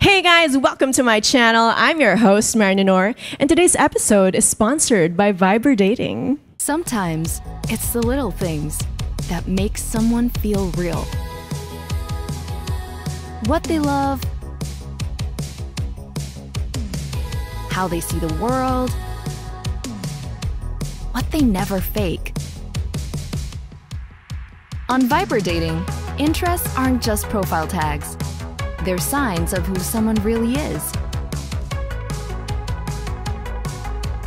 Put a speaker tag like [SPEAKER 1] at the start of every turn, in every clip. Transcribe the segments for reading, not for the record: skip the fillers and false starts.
[SPEAKER 1] Hey guys, welcome to my channel. I'm your host, Marinor, and today's episode is sponsored by Viber Dating.
[SPEAKER 2] Sometimes it's the little things that make someone feel real. What they love, how they see the world, what they never fake. On Viber Dating, interests aren't just profile tags. They're signs of who someone really is.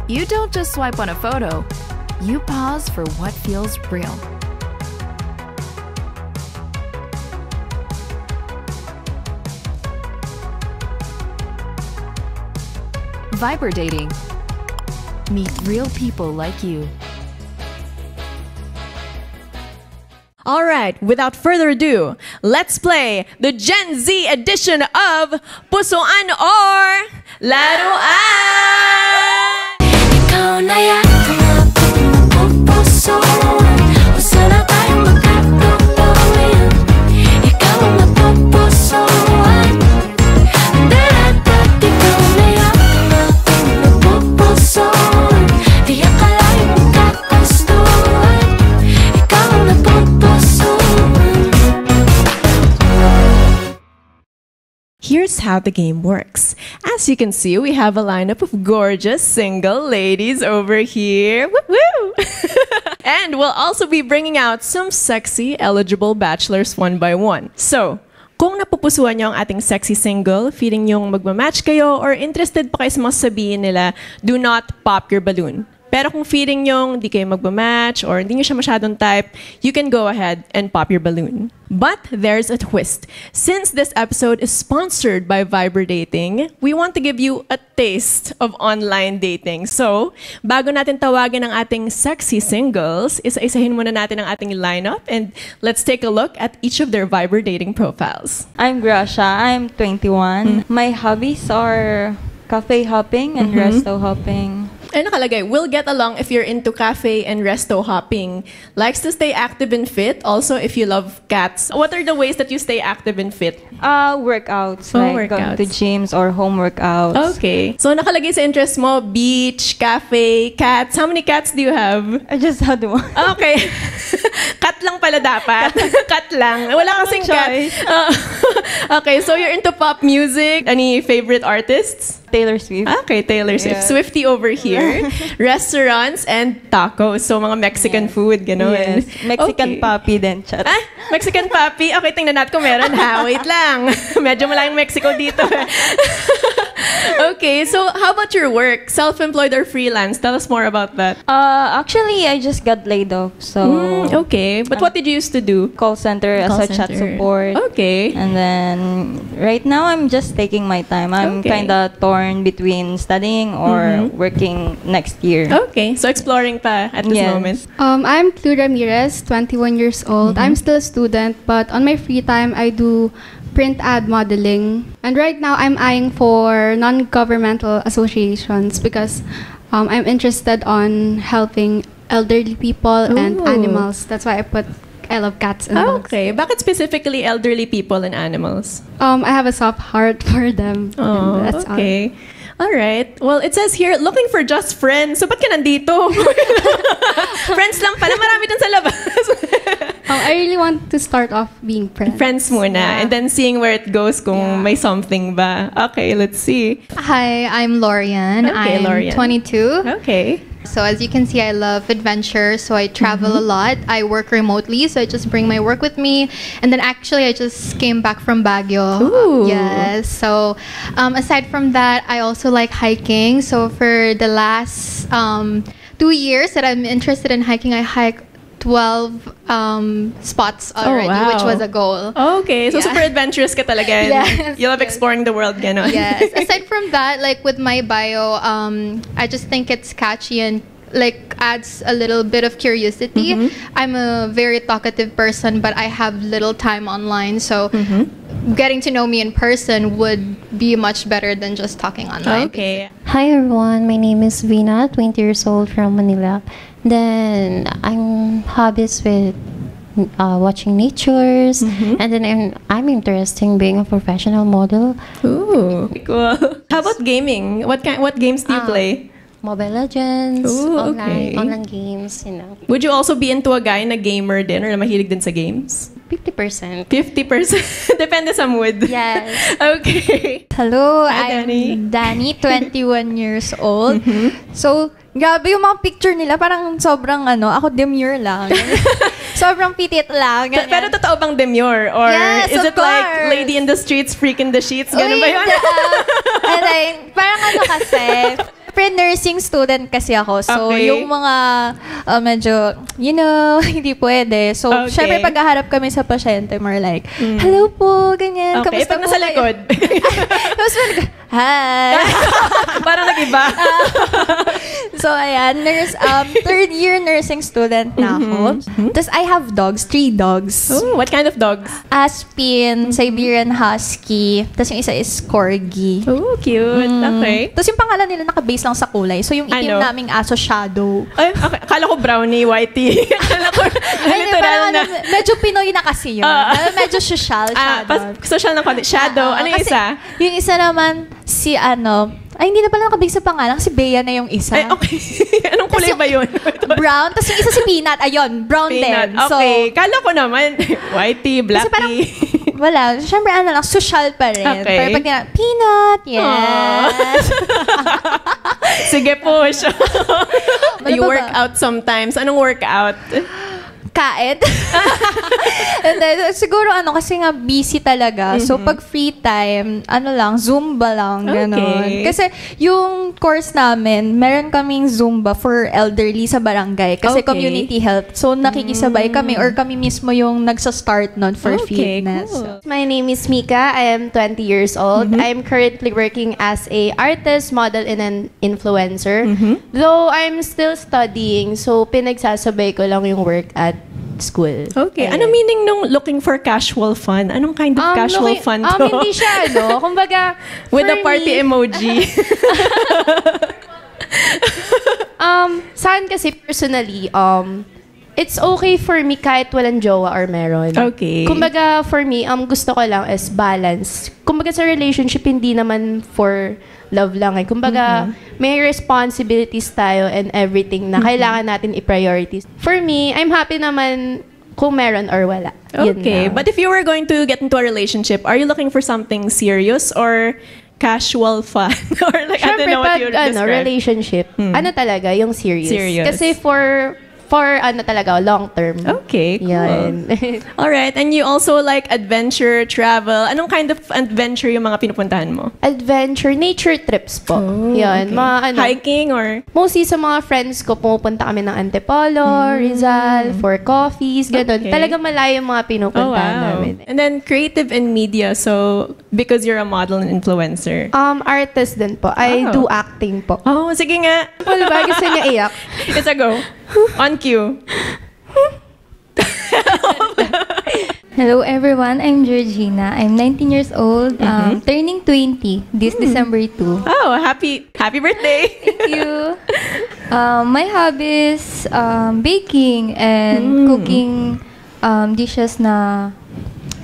[SPEAKER 2] You don't just swipe on a photo, you pause for what feels real. Viber Dating. Meet real people like you.
[SPEAKER 1] All right, without further ado, let's play the Gen Z edition of Pusoan or Laruan!
[SPEAKER 3] Ikaw na yata mapupusuan. Gusto na tayong magkatuloyan. Ikaw ang mapupusuan. Daratat, ikaw na yata mapupusuan. Di akalain magkakastuan. Ikaw ang mapupusuan.
[SPEAKER 1] Here's how the game works. As you can see, we have a lineup of gorgeous single ladies over here. Woo-woo! And we'll also be bringing out some sexy, eligible bachelors one by one. So, kung napupusuan niyo ang ating sexy single, feeling niyong magmamatch kayo, or interested pa kayo sa mga sabihin nila, do not pop your balloon. Pero kung feeling nyong di kayo magmamatch or hindi nyo siya masyadong type, you can go ahead and pop your balloon. But there's a twist. Since this episode is sponsored by Viber Dating, we want to give you a taste of online dating. So, bago natin tawagin ang ating sexy singles, isa-isahin muna natin ang ating lineup and let's take a look at each of their Viber Dating profiles.
[SPEAKER 4] I'm Gracia. I'm 21. My hobbies are cafe hopping and resto hopping.
[SPEAKER 1] Ano nakalagay? Will get along if you're into cafe and resto hopping. Likes to stay active and fit. Also, if you love cats. What are the ways that you stay active and fit?
[SPEAKER 4] Workouts. Like going to gyms or home workouts.
[SPEAKER 1] Okay. So, nakalagay sa interest mo, beach, cafe, cats. How many cats do you have?
[SPEAKER 4] I just had one.
[SPEAKER 1] Okay. Cat lang pala dapat. Cat lang. Wala kasing cat. Okay, so you're into pop music. Any favorite artists?
[SPEAKER 4] Taylor Swift.
[SPEAKER 1] Okay, Taylor Swift.
[SPEAKER 4] Yeah.
[SPEAKER 1] Swiftie over here. Restaurants and tacos. So, mga Mexican food, gano'n.
[SPEAKER 4] Yes. Mexican papi din, chat.
[SPEAKER 1] Ah, Mexican papi? Okay, tingnan natin kung meron ha. Wait lang. Medyo malayang Mexico dito. Okay, so how about your work? Self-employed or freelance? Tell us more about that.
[SPEAKER 4] Actually, I just got laid off. So,
[SPEAKER 1] Okay, but what did you used to do?
[SPEAKER 4] call center as a chat support.
[SPEAKER 1] Okay.
[SPEAKER 4] And then, right now, I'm just taking my time. I'm
[SPEAKER 1] Okay.
[SPEAKER 4] kind of torn between studying or working next year.
[SPEAKER 1] Okay, so exploring pa at this
[SPEAKER 4] Yes.
[SPEAKER 1] moment.
[SPEAKER 5] I'm Clu Ramirez, 21 years old. I'm still a student, but on my free time, I do print ad modeling. And right now, I'm eyeing for non-governmental associations because I'm interested on helping elderly people and
[SPEAKER 1] Ooh.
[SPEAKER 5] animals. That's why I love cats and dogs.
[SPEAKER 1] Okay, bakit specifically elderly people and animals?
[SPEAKER 5] I have a soft heart for them.
[SPEAKER 1] Oh,
[SPEAKER 5] and that's all.
[SPEAKER 1] okay. All right. Well, it says here, looking for just friends. So, ba't ka nandito? Friends lang pala. Marami dun sa labas.
[SPEAKER 5] I really want to start off being friends.
[SPEAKER 1] Friends muna.
[SPEAKER 5] Yeah.
[SPEAKER 1] And then seeing where it goes kung may something ba. Okay, let's see.
[SPEAKER 6] Hi, I'm Lorian.
[SPEAKER 1] Okay,
[SPEAKER 6] I'm
[SPEAKER 1] Lorian.
[SPEAKER 6] 22.
[SPEAKER 1] Okay.
[SPEAKER 6] So as you can see, I love adventure. So I travel a lot. I work remotely, so I just bring my work with me. And then actually, I just came back from Baguio.
[SPEAKER 1] Ooh.
[SPEAKER 6] Yes. So aside from that, I also like hiking. So for the last 2 years that I'm interested in hiking, I hike 12 spots already, which was a goal.
[SPEAKER 1] Okay. So,
[SPEAKER 6] Yeah.
[SPEAKER 1] super adventurous ka talaga. And
[SPEAKER 6] Yes,
[SPEAKER 1] you love exploring the world, gano'n.
[SPEAKER 6] Yes. Aside from that, like with my bio, I just think it's catchy and like adds a little bit of curiosity. I'm a very talkative person, but I have little time online, so getting to know me in person would be much better than just talking online.
[SPEAKER 1] Okay.
[SPEAKER 7] Hi everyone, my name is Vina, 20 years old from Manila. Then I'm hobbies with watching natures, and then I'm interested in being a professional model.
[SPEAKER 1] Ooh, cool. How about gaming? What games do you play?
[SPEAKER 7] Mobile Legends,
[SPEAKER 1] Ooh,
[SPEAKER 7] online games, you know.
[SPEAKER 1] Would you also be into a guy na gamer din or na mahilig din sa games?
[SPEAKER 7] 50%.
[SPEAKER 1] 50%? Depende sa mood.
[SPEAKER 7] Yes.
[SPEAKER 1] Okay.
[SPEAKER 8] Hello,
[SPEAKER 1] Hi,
[SPEAKER 8] I'm Danny, 21 years old. So, grabe yung mga picture nila, parang sobrang ako demure lang. Sobrang pitit lang. Ganyan.
[SPEAKER 1] Pero totoo bang demure? Or
[SPEAKER 8] Yes,
[SPEAKER 1] is
[SPEAKER 8] of
[SPEAKER 1] it like
[SPEAKER 8] course.
[SPEAKER 1] lady in the streets, freak in the sheets? Ganun ba yun?
[SPEAKER 8] And then, parang kasi, pre-nursing student kasi ako. So,
[SPEAKER 1] Okay.
[SPEAKER 8] yung mga medyo, hindi pwede. So,
[SPEAKER 1] Okay.
[SPEAKER 8] syempre paghaharap kami sa pasyente, more like, hello po, ganyan.
[SPEAKER 1] Okay,
[SPEAKER 8] Kamusta
[SPEAKER 1] pag
[SPEAKER 8] po
[SPEAKER 1] nasa
[SPEAKER 8] kayo?"
[SPEAKER 1] likod.
[SPEAKER 8] Tapos hi.
[SPEAKER 1] Parang nag-iba.
[SPEAKER 8] So, ayan, third year nursing student na ako. Tapos, I have dogs, 3 dogs.
[SPEAKER 1] Ooh, what kind of dogs?
[SPEAKER 8] Aspin, Siberian Husky, tapos yung isa is Corgi.
[SPEAKER 1] Oh, cute. Okay.
[SPEAKER 8] Tapos yung pangalan nila nakabase lang sa kulay. So, yung itim
[SPEAKER 1] Ano?
[SPEAKER 8] naming aso, Shadow.
[SPEAKER 1] Ay, okay. Akala ko brownie, whitey. Akala ko
[SPEAKER 8] Ay,
[SPEAKER 1] literal
[SPEAKER 8] parang
[SPEAKER 1] na.
[SPEAKER 8] medyo Pinoy na kasi yun. Medyo social, Shadow.
[SPEAKER 1] Social na konti. Shadow. Ano yung
[SPEAKER 8] Kasi
[SPEAKER 1] isa?
[SPEAKER 8] Yung isa naman, si ay, hindi na pala nakabase sa pangalan. Si Bea na yung isa.
[SPEAKER 1] Ay, okay. Anong kulay
[SPEAKER 8] Tas
[SPEAKER 1] ba yun?
[SPEAKER 8] Brown. Tapos yung isa si Peanut. Ayun, brown
[SPEAKER 1] Peanut.
[SPEAKER 8] din. So,
[SPEAKER 1] Okay. Kala ko naman, whitey,
[SPEAKER 8] kasi parang,
[SPEAKER 1] blacky.
[SPEAKER 8] wala. Siyempre, lang, social pa rin.
[SPEAKER 1] Okay.
[SPEAKER 8] Pero pag Peanut, yes.
[SPEAKER 1] Sige, push. You
[SPEAKER 8] Ano ba?
[SPEAKER 1] work out sometimes. Anong workout?
[SPEAKER 8] Kain. And then, siguro kasi nga busy talaga. So, pag free time, lang, Zumba lang, gano'n.
[SPEAKER 1] Okay.
[SPEAKER 8] Kasi yung course namin, meron kaming Zumba for elderly sa barangay. Kasi
[SPEAKER 1] Okay.
[SPEAKER 8] community health. So, nakikisabay kami or kami mismo yung nagsa-start nun for
[SPEAKER 1] Okay,
[SPEAKER 8] fitness.
[SPEAKER 1] cool.
[SPEAKER 9] My name is Mika. I am 20 years old. I'm currently working as a artist, model, and an influencer. Though I'm still studying, so pinagsasabay ko lang yung work at school.
[SPEAKER 1] Okay. Ano meaning nung looking for casual fun? Anong kind of casual fun to?
[SPEAKER 9] Hindi siya, kumbaga,
[SPEAKER 1] With
[SPEAKER 9] for
[SPEAKER 1] the party
[SPEAKER 9] me,
[SPEAKER 1] emoji.
[SPEAKER 9] saan kasi personally, it's okay for me kahit walang jowa or meron.
[SPEAKER 1] Okay.
[SPEAKER 9] Kumbaga, for me, gusto ko lang is balance. Kumbaga sa relationship, hindi naman for love lang eh. Kumbaga, may responsibilities tayo and everything na kailangan natin i-priorities. For me, I'm happy naman kung meron or wala. Yun
[SPEAKER 1] Okay.
[SPEAKER 9] lang.
[SPEAKER 1] But if you were going to get into a relationship, are you looking for something serious or casual fun? Or like, I don't
[SPEAKER 9] Siyempre,
[SPEAKER 1] know what
[SPEAKER 9] pag
[SPEAKER 1] you would describe.
[SPEAKER 9] relationship, talaga, yung serious.
[SPEAKER 1] Serious.
[SPEAKER 9] Kasi for talaga, long term.
[SPEAKER 1] Okay, cool.
[SPEAKER 9] Yan.
[SPEAKER 1] All right. And you also like adventure, travel. Anong kind of adventure yung mga pinupuntahan mo?
[SPEAKER 9] Adventure, nature trips po. Yan.
[SPEAKER 1] Okay.
[SPEAKER 9] Mga
[SPEAKER 1] Hiking or?
[SPEAKER 9] mostly sa mga friends ko, pumupunta kami ng Antipolo, Rizal, for coffees, gano'n.
[SPEAKER 1] Okay.
[SPEAKER 9] Talagang malayo yung mga pinupuntahan namin.
[SPEAKER 1] And then creative and media. So, because you're a model and influencer.
[SPEAKER 9] Artist din po. I
[SPEAKER 1] Oh.
[SPEAKER 9] do acting po.
[SPEAKER 1] Oh, sige nga.
[SPEAKER 9] Ano ba? Gusto niya iyak?
[SPEAKER 1] It's a go. On cue.
[SPEAKER 4] Hello everyone, I'm Georgina. I'm 19 years old, turning 20 this December 2.
[SPEAKER 1] Oh, happy birthday.
[SPEAKER 4] Thank you. My hobbies, baking and cooking dishes na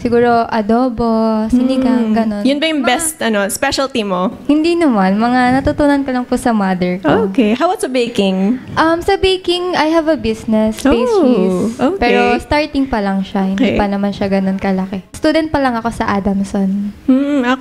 [SPEAKER 4] siguro adobo, sinigang, ganon.
[SPEAKER 1] Yun ba yung best specialty mo?
[SPEAKER 4] Hindi naman, mga natutunan ko lang po sa mother ko.
[SPEAKER 1] Okay. How about sa baking?
[SPEAKER 4] Sa baking, I have a business,
[SPEAKER 1] Oh,
[SPEAKER 4] pastries.
[SPEAKER 1] okay.
[SPEAKER 4] Pero starting pa lang siya, hindi
[SPEAKER 1] Okay.
[SPEAKER 4] pa naman siya ganun kalaki. Student pa lang ako sa Adamson.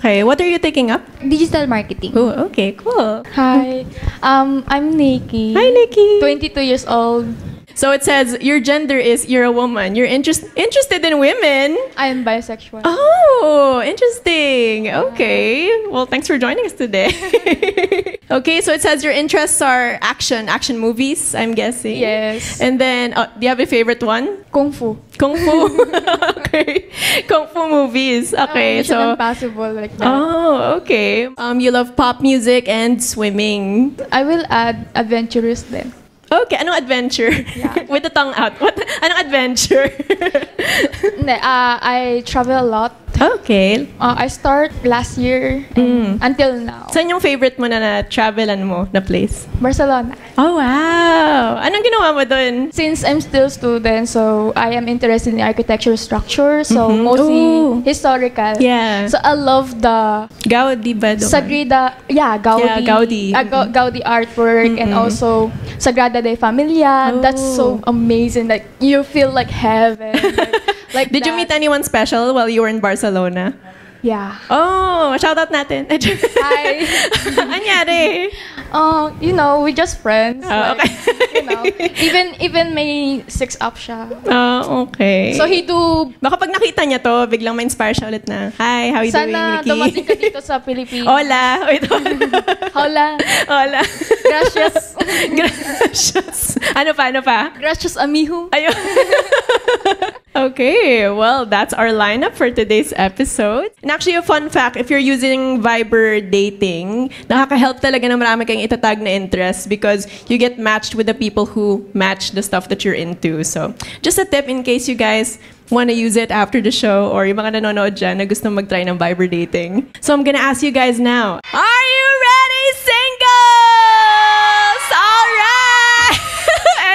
[SPEAKER 1] Okay. What are you taking up?
[SPEAKER 4] Digital marketing.
[SPEAKER 1] Oh, okay. Cool.
[SPEAKER 10] Hi, I'm Nikki.
[SPEAKER 1] Hi, Nikki.
[SPEAKER 10] 22 years old.
[SPEAKER 1] So it says your gender is you're a woman. You're interested in women.
[SPEAKER 10] I am bisexual.
[SPEAKER 1] Oh, interesting. Okay. Well, thanks for joining us today. Okay, so it says your interests are action movies, I'm guessing.
[SPEAKER 10] Yes.
[SPEAKER 1] And then, do you have a favorite one?
[SPEAKER 10] Kung Fu.
[SPEAKER 1] Kung Fu. Okay. Kung Fu movies. Okay,
[SPEAKER 10] Mission
[SPEAKER 1] so.
[SPEAKER 10] Impossible, like that.
[SPEAKER 1] Oh, okay. You love pop music and swimming.
[SPEAKER 10] I will add adventurous then.
[SPEAKER 1] Okay, anong adventure? With the tongue out. What? Anong adventure?
[SPEAKER 10] I travel a lot.
[SPEAKER 1] Okay.
[SPEAKER 10] I start last year and until now.
[SPEAKER 1] Saan yung favorite mo na travelan mo na place?
[SPEAKER 10] Barcelona.
[SPEAKER 1] Oh, wow! Anong ginawa mo dun?
[SPEAKER 10] Since I'm still student, so I am interested in architecture structure, so mostly historical.
[SPEAKER 1] Yeah.
[SPEAKER 10] So I love the
[SPEAKER 1] Gaudi ba doon?
[SPEAKER 10] Sagrada, Gaudi.
[SPEAKER 1] Yeah, Gaudi.
[SPEAKER 10] Gaudi artwork and also Sagrada de Familia. That's so amazing. Like you feel like heaven. Like
[SPEAKER 1] Did you meet anyone special while you were in Barcelona?
[SPEAKER 10] Yeah.
[SPEAKER 1] Oh, shout out natin.
[SPEAKER 10] Hi.
[SPEAKER 1] Anyari?
[SPEAKER 10] You know, we're just friends.
[SPEAKER 1] Oh,
[SPEAKER 10] like, you know, even may 6 up siya.
[SPEAKER 1] Oh, okay.
[SPEAKER 10] So he do.
[SPEAKER 1] Baka pag nakita niya to, biglang ma-inspire siya ulit na, hi, how you doing,
[SPEAKER 10] Sana
[SPEAKER 1] Ricky?
[SPEAKER 10] dumating ka dito sa Pilipinas.
[SPEAKER 1] Hola. Wait,
[SPEAKER 10] Hola.
[SPEAKER 1] Hola.
[SPEAKER 10] Gracias.
[SPEAKER 1] Gracias. Ano pa?
[SPEAKER 10] Gracias, amigo.
[SPEAKER 1] Ayun. Okay, well, that's our lineup for today's episode. And actually, a fun fact, if you're using Viber dating, nakaka-help talaga na marami kayong itatag na interest because you get matched with the people who match the stuff that you're into. So, just a tip in case you guys want to use it after the show or yung mga nanonood dyan na gusto mag-try ng Viber dating. So, I'm gonna ask you guys now, are you ready, singles? All right!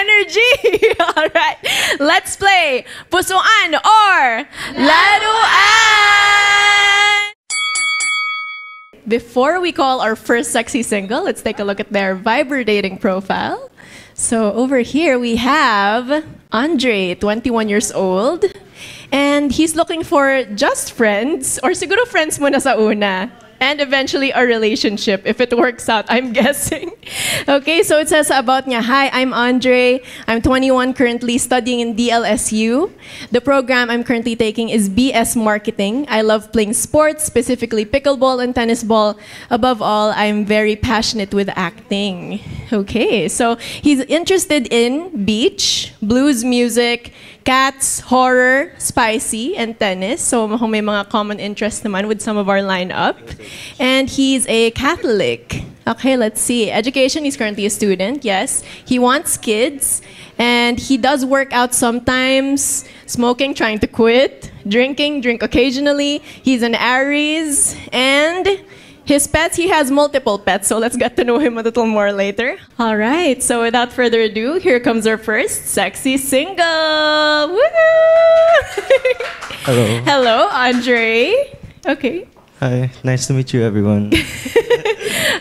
[SPEAKER 1] Energy! All right. Let's play Pusuan or Laruan! Before we call our first sexy single, let's take a look at their Viber dating profile. So over here we have Andre, 21 years old. And he's looking for just friends or siguro friends muna sa una. And eventually a relationship if it works out, I'm guessing. Okay, so it says about niya, hi, I'm Andre. I'm 21, currently studying in DLSU. The program I'm currently taking is BS Marketing. I love playing sports, specifically pickleball and tennis ball. Above all, I'm very passionate with acting. Okay, so he's interested in beach, blues music, cats, horror, spicy, and tennis. So may mga common interests naman with some of our lineup. And he's a Catholic. Okay, let's see. Education, he's currently a student, yes. He wants kids. And he does work out sometimes. Smoking, trying to quit. Drinking, drink occasionally. He's an Aries. And his pets, he has multiple pets, so let's get to know him a little more later. All right, so without further ado, here comes our first sexy single. Woo!
[SPEAKER 11] Hello.
[SPEAKER 1] Hello, Andre. Okay.
[SPEAKER 11] Hi, nice to meet you, everyone.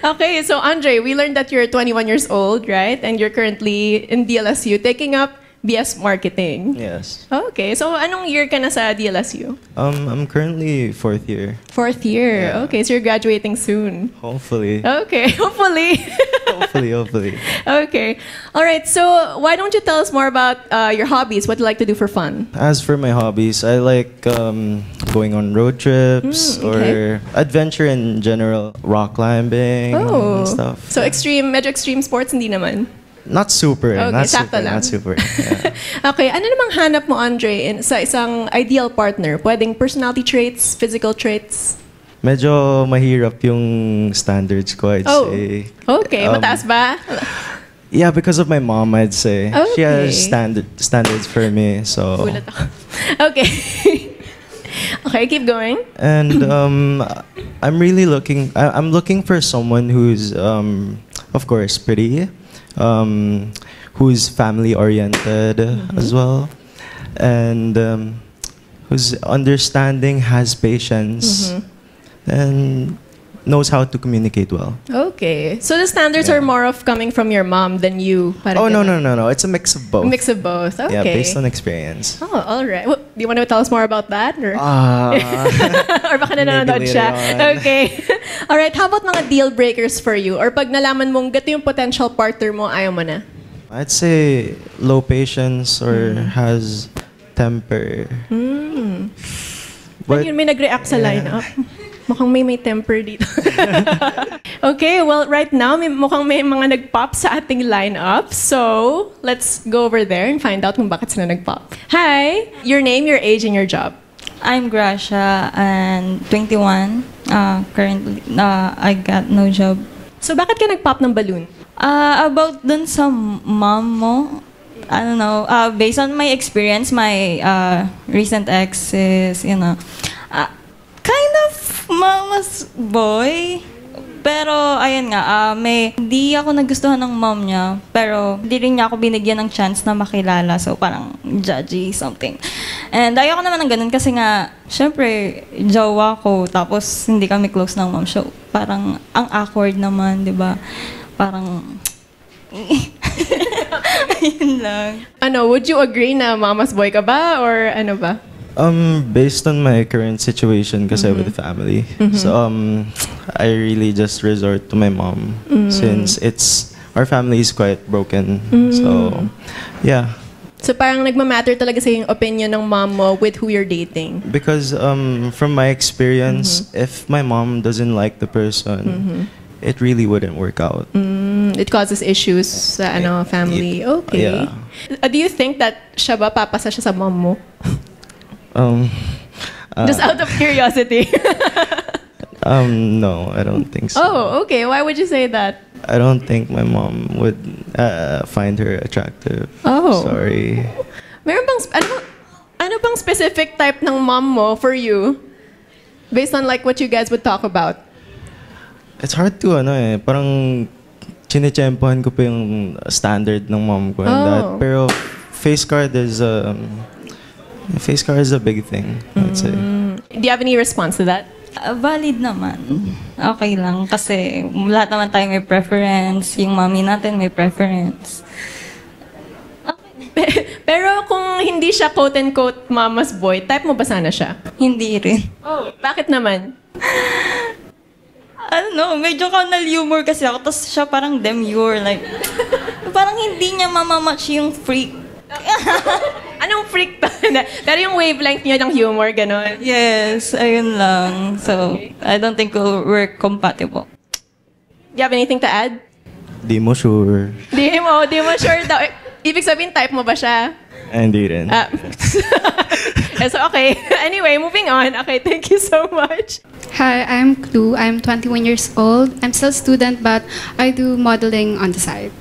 [SPEAKER 1] Okay, so Andre, we learned that you're 21 years old, right? And you're currently in DLSU taking up BS Marketing.
[SPEAKER 11] Yes.
[SPEAKER 1] Okay, so anong year ka na sa DLSU?
[SPEAKER 11] I'm currently 4th year.
[SPEAKER 1] 4th year.
[SPEAKER 11] Yeah.
[SPEAKER 1] Okay, so you're graduating soon.
[SPEAKER 11] Hopefully.
[SPEAKER 1] Okay, hopefully.
[SPEAKER 11] Hopefully.
[SPEAKER 1] Okay. All right, so why don't you tell us more about your hobbies? What do you like to do for fun?
[SPEAKER 11] As for my hobbies, I like going on road trips or adventure in general, rock climbing and stuff.
[SPEAKER 1] So medyo extreme sports, hindi naman?
[SPEAKER 11] Not super.
[SPEAKER 1] Okay,
[SPEAKER 11] not
[SPEAKER 1] sakto
[SPEAKER 11] super.
[SPEAKER 1] lang.
[SPEAKER 11] Not super. Yeah.
[SPEAKER 1] Okay, ano namang hanap mo, Andre, sa isang ideal partner? Pwedeng personality traits, physical traits?
[SPEAKER 11] Medyo mahirap yung standards ko, I'd say.
[SPEAKER 1] Okay, mataas ba?
[SPEAKER 11] Yeah, because of my mom, I'd say.
[SPEAKER 1] Okay.
[SPEAKER 11] She has standards for me, so.
[SPEAKER 1] Gulat ako. Okay. Okay, keep going.
[SPEAKER 11] And I'm really looking for someone who's, of course, pretty, who's family oriented as well, and who's understanding, has patience, and knows how to communicate well.
[SPEAKER 1] Okay. So the standards are more of coming from your mom than you.
[SPEAKER 11] Oh, no. It's a mix of both.
[SPEAKER 1] A mix of both. Okay.
[SPEAKER 11] Yeah, based on experience.
[SPEAKER 1] Oh, all right. Well, do you want to tell us more about that? Or, or baka nanonood
[SPEAKER 11] maybe
[SPEAKER 1] siya?
[SPEAKER 11] later on.
[SPEAKER 1] Okay. All right. How about mga deal breakers for you? Or pag nalaman mong gato yung potential partner mo, ayaw mo na?
[SPEAKER 11] I'd say low patience or has temper.
[SPEAKER 1] But, yun, may nag-react sa lineup. Mukhang may temper dito. Okay, well, right now, mukhang may mga nag-pop sa ating lineup. So, let's go over there and find out kung bakit sila nag-pop. Hi! Your name, your age, and your job.
[SPEAKER 12] I'm Gracia, and 21. Currently, I got no job.
[SPEAKER 1] So, bakit ka nag-pop ng balloon?
[SPEAKER 12] About dun sa mom mo, I don't know. Based on my experience, my recent ex is, Mama's boy. Pero, ayun nga, di ako nagustuhan ng mom niya. Pero, di rin niya ako binigyan ng chance na makilala. So, parang judgy something. And ayoko naman ng ganun kasi nga, syempre, jowa ko. Tapos, hindi kami close ng mom. So, parang, ang awkward naman, di ba? Parang, ayun lang.
[SPEAKER 1] Would you agree na mama's boy ka ba? Or ano ba?
[SPEAKER 11] Based on my current situation kasi with the family. So I really just resort to my mom since our family is quite broken. So yeah.
[SPEAKER 1] So parang nagmamatter talaga sa yung opinion ng mom mo with who you're dating.
[SPEAKER 11] Because from my experience, if my mom doesn't like the person, it really wouldn't work out.
[SPEAKER 1] It causes issues sa family. Okay.
[SPEAKER 11] Yeah.
[SPEAKER 1] Do you think that siya ba papasa siya sa mom mo? Just out of curiosity.
[SPEAKER 11] No, I don't think so.
[SPEAKER 1] Oh, okay. Why would you say that?
[SPEAKER 11] I don't think my mom would find her attractive.
[SPEAKER 1] Oh.
[SPEAKER 11] Sorry.
[SPEAKER 1] Meron bang, ano bang specific type ng mom mo for you? Based on like what you guys would talk about?
[SPEAKER 11] It's hard to, parang chinechempohan ko pa yung standard ng mom ko and that. Pero face card is a big thing, I'd say.
[SPEAKER 1] Do you have any response to that?
[SPEAKER 12] Valid naman. Okay lang. Kasi lahat naman tayo may preference. Yung mommy natin may preference.
[SPEAKER 1] Pero kung hindi siya quote-unquote mama's boy, type mo ba sana siya?
[SPEAKER 12] Hindi rin.
[SPEAKER 1] Oh, bakit naman?
[SPEAKER 12] Medyo carnal humor kasi ako. Tapos siya parang demure. Like, parang hindi niya mamamatch yung freak.
[SPEAKER 1] Anong freak to? Pero yung wavelength niya ng humor, gano'n?
[SPEAKER 12] Yes, ayun lang. So, I don't think we're compatible.
[SPEAKER 1] Do you have anything to add?
[SPEAKER 11] Di mo sure.
[SPEAKER 1] Di mo sure daw. Ibig sabihin, type mo ba siya?
[SPEAKER 11] Hindi rin.
[SPEAKER 1] So, okay. Anyway, moving on. Okay, thank you so much.
[SPEAKER 5] Hi, I'm Clue. I'm 21 years old. I'm still a student, but I do modeling on the side.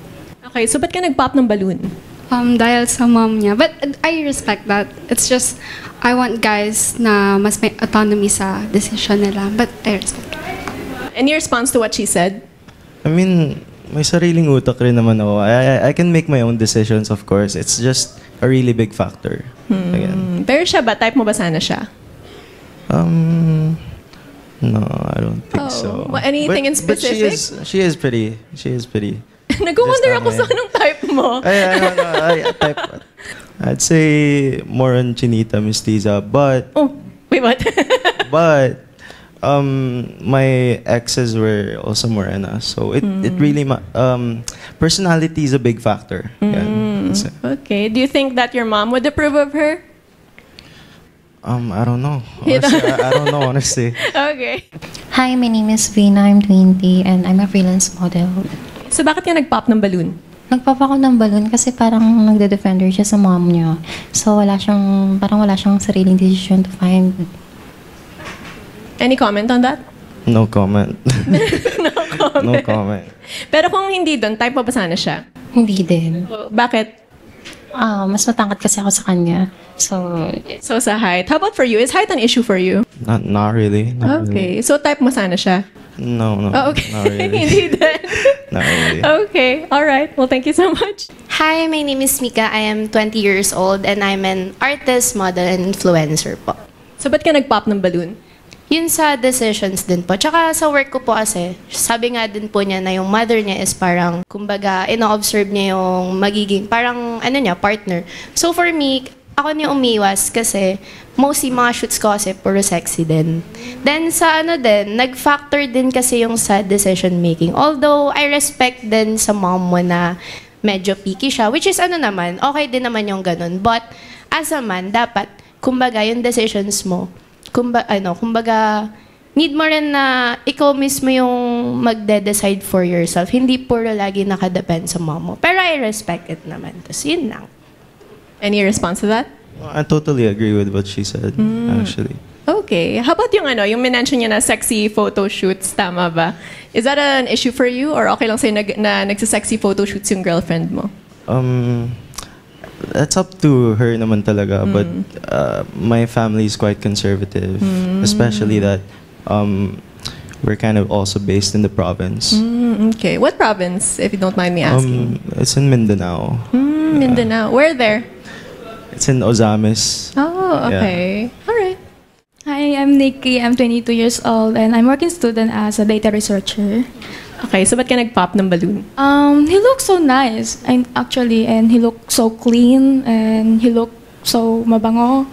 [SPEAKER 1] Okay, so ba't ka nag-pop ng balloon?
[SPEAKER 5] Dahil sa mom niya. But I respect that. It's just, I want guys na mas may autonomy sa decision nila. But I respect it.
[SPEAKER 1] Any response to what she said?
[SPEAKER 11] I mean, may sariling utak rin naman ako. I can make my own decisions, of course. It's just a really big factor. Again.
[SPEAKER 1] Pero siya ba? Type mo ba sana siya?
[SPEAKER 11] No, I don't think so.
[SPEAKER 1] Well, anything in specific?
[SPEAKER 11] But she is pretty. She is pretty.
[SPEAKER 1] Nag-wonder ako sa anong type mo.
[SPEAKER 11] I'd say more on Chinita Mestiza, but...
[SPEAKER 1] Oh, wait, what?
[SPEAKER 11] But, my exes were also Morena, so it really... personality is a big factor.
[SPEAKER 1] Okay. Do you think that your mom would approve of her?
[SPEAKER 11] I don't know. Honestly, I don't know, honestly.
[SPEAKER 1] Okay.
[SPEAKER 7] Hi, my name is Vina. I'm 20 and I'm a freelance model.
[SPEAKER 1] So bakit ka nag-pop ng balloon?
[SPEAKER 7] Nagpop ako ng balloon kasi parang nagde-defender siya sa mom niya. So wala siyang sariling decision to find.
[SPEAKER 1] Any comment on that?
[SPEAKER 11] No comment.
[SPEAKER 1] No comment.
[SPEAKER 11] No comment.
[SPEAKER 1] Pero kung hindi doon, type mo ba sana siya?
[SPEAKER 7] Hindi din.
[SPEAKER 1] Bakit?
[SPEAKER 7] Mas matangkad kasi ako sa kanya. So
[SPEAKER 1] sa height. How about for you? Is height an issue for you?
[SPEAKER 11] Not really. Not
[SPEAKER 1] Okay.
[SPEAKER 11] really.
[SPEAKER 1] So type mo sana siya?
[SPEAKER 11] No.
[SPEAKER 1] Oh, okay.
[SPEAKER 11] Not really.
[SPEAKER 1] Hindi din.
[SPEAKER 11] Not really.
[SPEAKER 1] Okay. All right. Well, thank you so much.
[SPEAKER 9] Hi, my name is Mika. I am 20 years old and I'm an artist, model, and influencer po.
[SPEAKER 1] So ba't ka nag-pop ng balloon?
[SPEAKER 9] Yun sa decisions din po. Tsaka sa work ko po kasi, sabi nga din po niya na yung mother niya is parang, kumbaga, ino-observe niya yung magiging, parang, partner. So for me, ako niya umiwas kasi mostly mga shoots ko kasi puro sexy din. Then sa nag-factor din kasi yung sa decision making. Although I respect din sa mom mo na medyo picky siya, which is okay din naman yung ganun. But as a man, dapat, kumbaga, yung decisions mo, kumbaga, need mo rin na ikaw mismo yung magde-decide for yourself. Hindi puro lagi nakadepend sa mom mo. Pero I respect it naman. Tapos yun lang.
[SPEAKER 1] Any response to that?
[SPEAKER 11] I totally agree with what she said, actually.
[SPEAKER 1] Okay. How about yung yung minention niya na sexy photo shoots, tama ba? Is that an issue for you? Or okay lang sa'yo na nagsasexy photo shoots yung girlfriend mo?
[SPEAKER 11] That's up to her naman talaga, but my family is quite conservative, especially that we're kind of also based in the province.
[SPEAKER 1] Okay. What province, if you don't mind me asking?
[SPEAKER 11] It's in Mindanao.
[SPEAKER 1] Mindanao. Where there?
[SPEAKER 11] It's in Ozamis.
[SPEAKER 1] Oh, okay. All right.
[SPEAKER 10] Hi, I'm Nikki. I'm 22 years old and I'm working student as a data researcher.
[SPEAKER 1] Okay, so ba't ka nag-pop ng balloon?
[SPEAKER 10] He looks so nice, and he looked so clean, and he looked so mabango.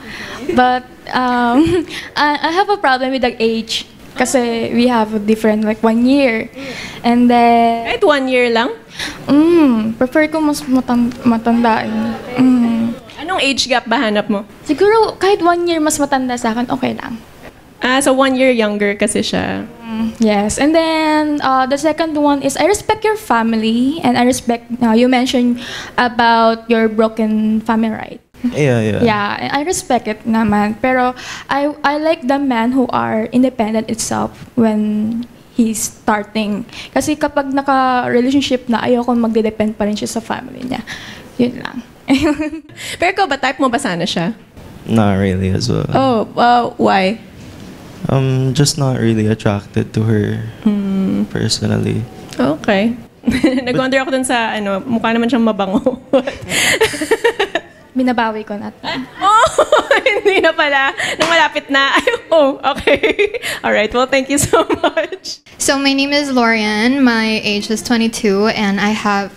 [SPEAKER 10] But I have a problem with the age, kasi we have a different, like 1 year. And then...
[SPEAKER 1] Kahit 1 year lang?
[SPEAKER 10] Prefer ko mas matandaan.
[SPEAKER 1] Anong age gap ba hanap mo?
[SPEAKER 10] Siguro kahit 1 year mas matanda sa akin, okay lang.
[SPEAKER 1] So 1 year younger kasi siya.
[SPEAKER 10] Yes, and then the second one is I respect your family, and I respect, you mentioned about your broken family, right?
[SPEAKER 11] Yeah.
[SPEAKER 10] Yeah, I respect it naman. Pero I like the men who are independent itself when he's starting. Kasi kapag naka-relationship na, ayoko magde-depend pa rin siya sa family niya. Yun lang.
[SPEAKER 1] Pero ikaw ba, type mo ba sana siya?
[SPEAKER 11] Not really as well.
[SPEAKER 1] Oh, why?
[SPEAKER 11] Just not really attracted to her personally.
[SPEAKER 1] Okay. Nag-wonder ako dun sa, mukha naman siyang mabango.
[SPEAKER 10] Binabawi ko na.
[SPEAKER 1] Hindi na pala. Nang malapit na. Okay. All right. Well, thank you so much.
[SPEAKER 6] So my name is Lorian. My age is 22, and I have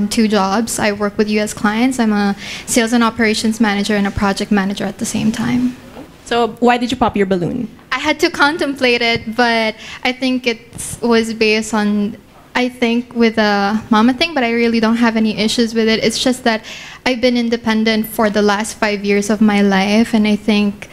[SPEAKER 6] 2 jobs. I work with U.S. clients. I'm a sales and operations manager and a project manager at the same time.
[SPEAKER 1] So why did you pop your balloon?
[SPEAKER 6] I had to contemplate it, but I think it was based on, with a mama thing, but I really don't have any issues with it. It's just that I've been independent for the last 5 years of my life, and I think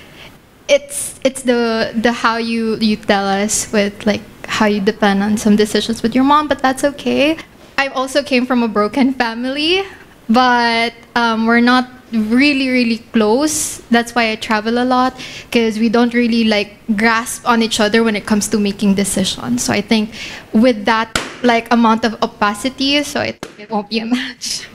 [SPEAKER 6] it's the how you tell us with like how you depend on some decisions with your mom, but that's okay. I also came from a broken family, but we're not really close. That's why I travel a lot, because we don't really like grasp on each other when it comes to making decisions. So I think with that like amount of opacity, so I think it won't be a match.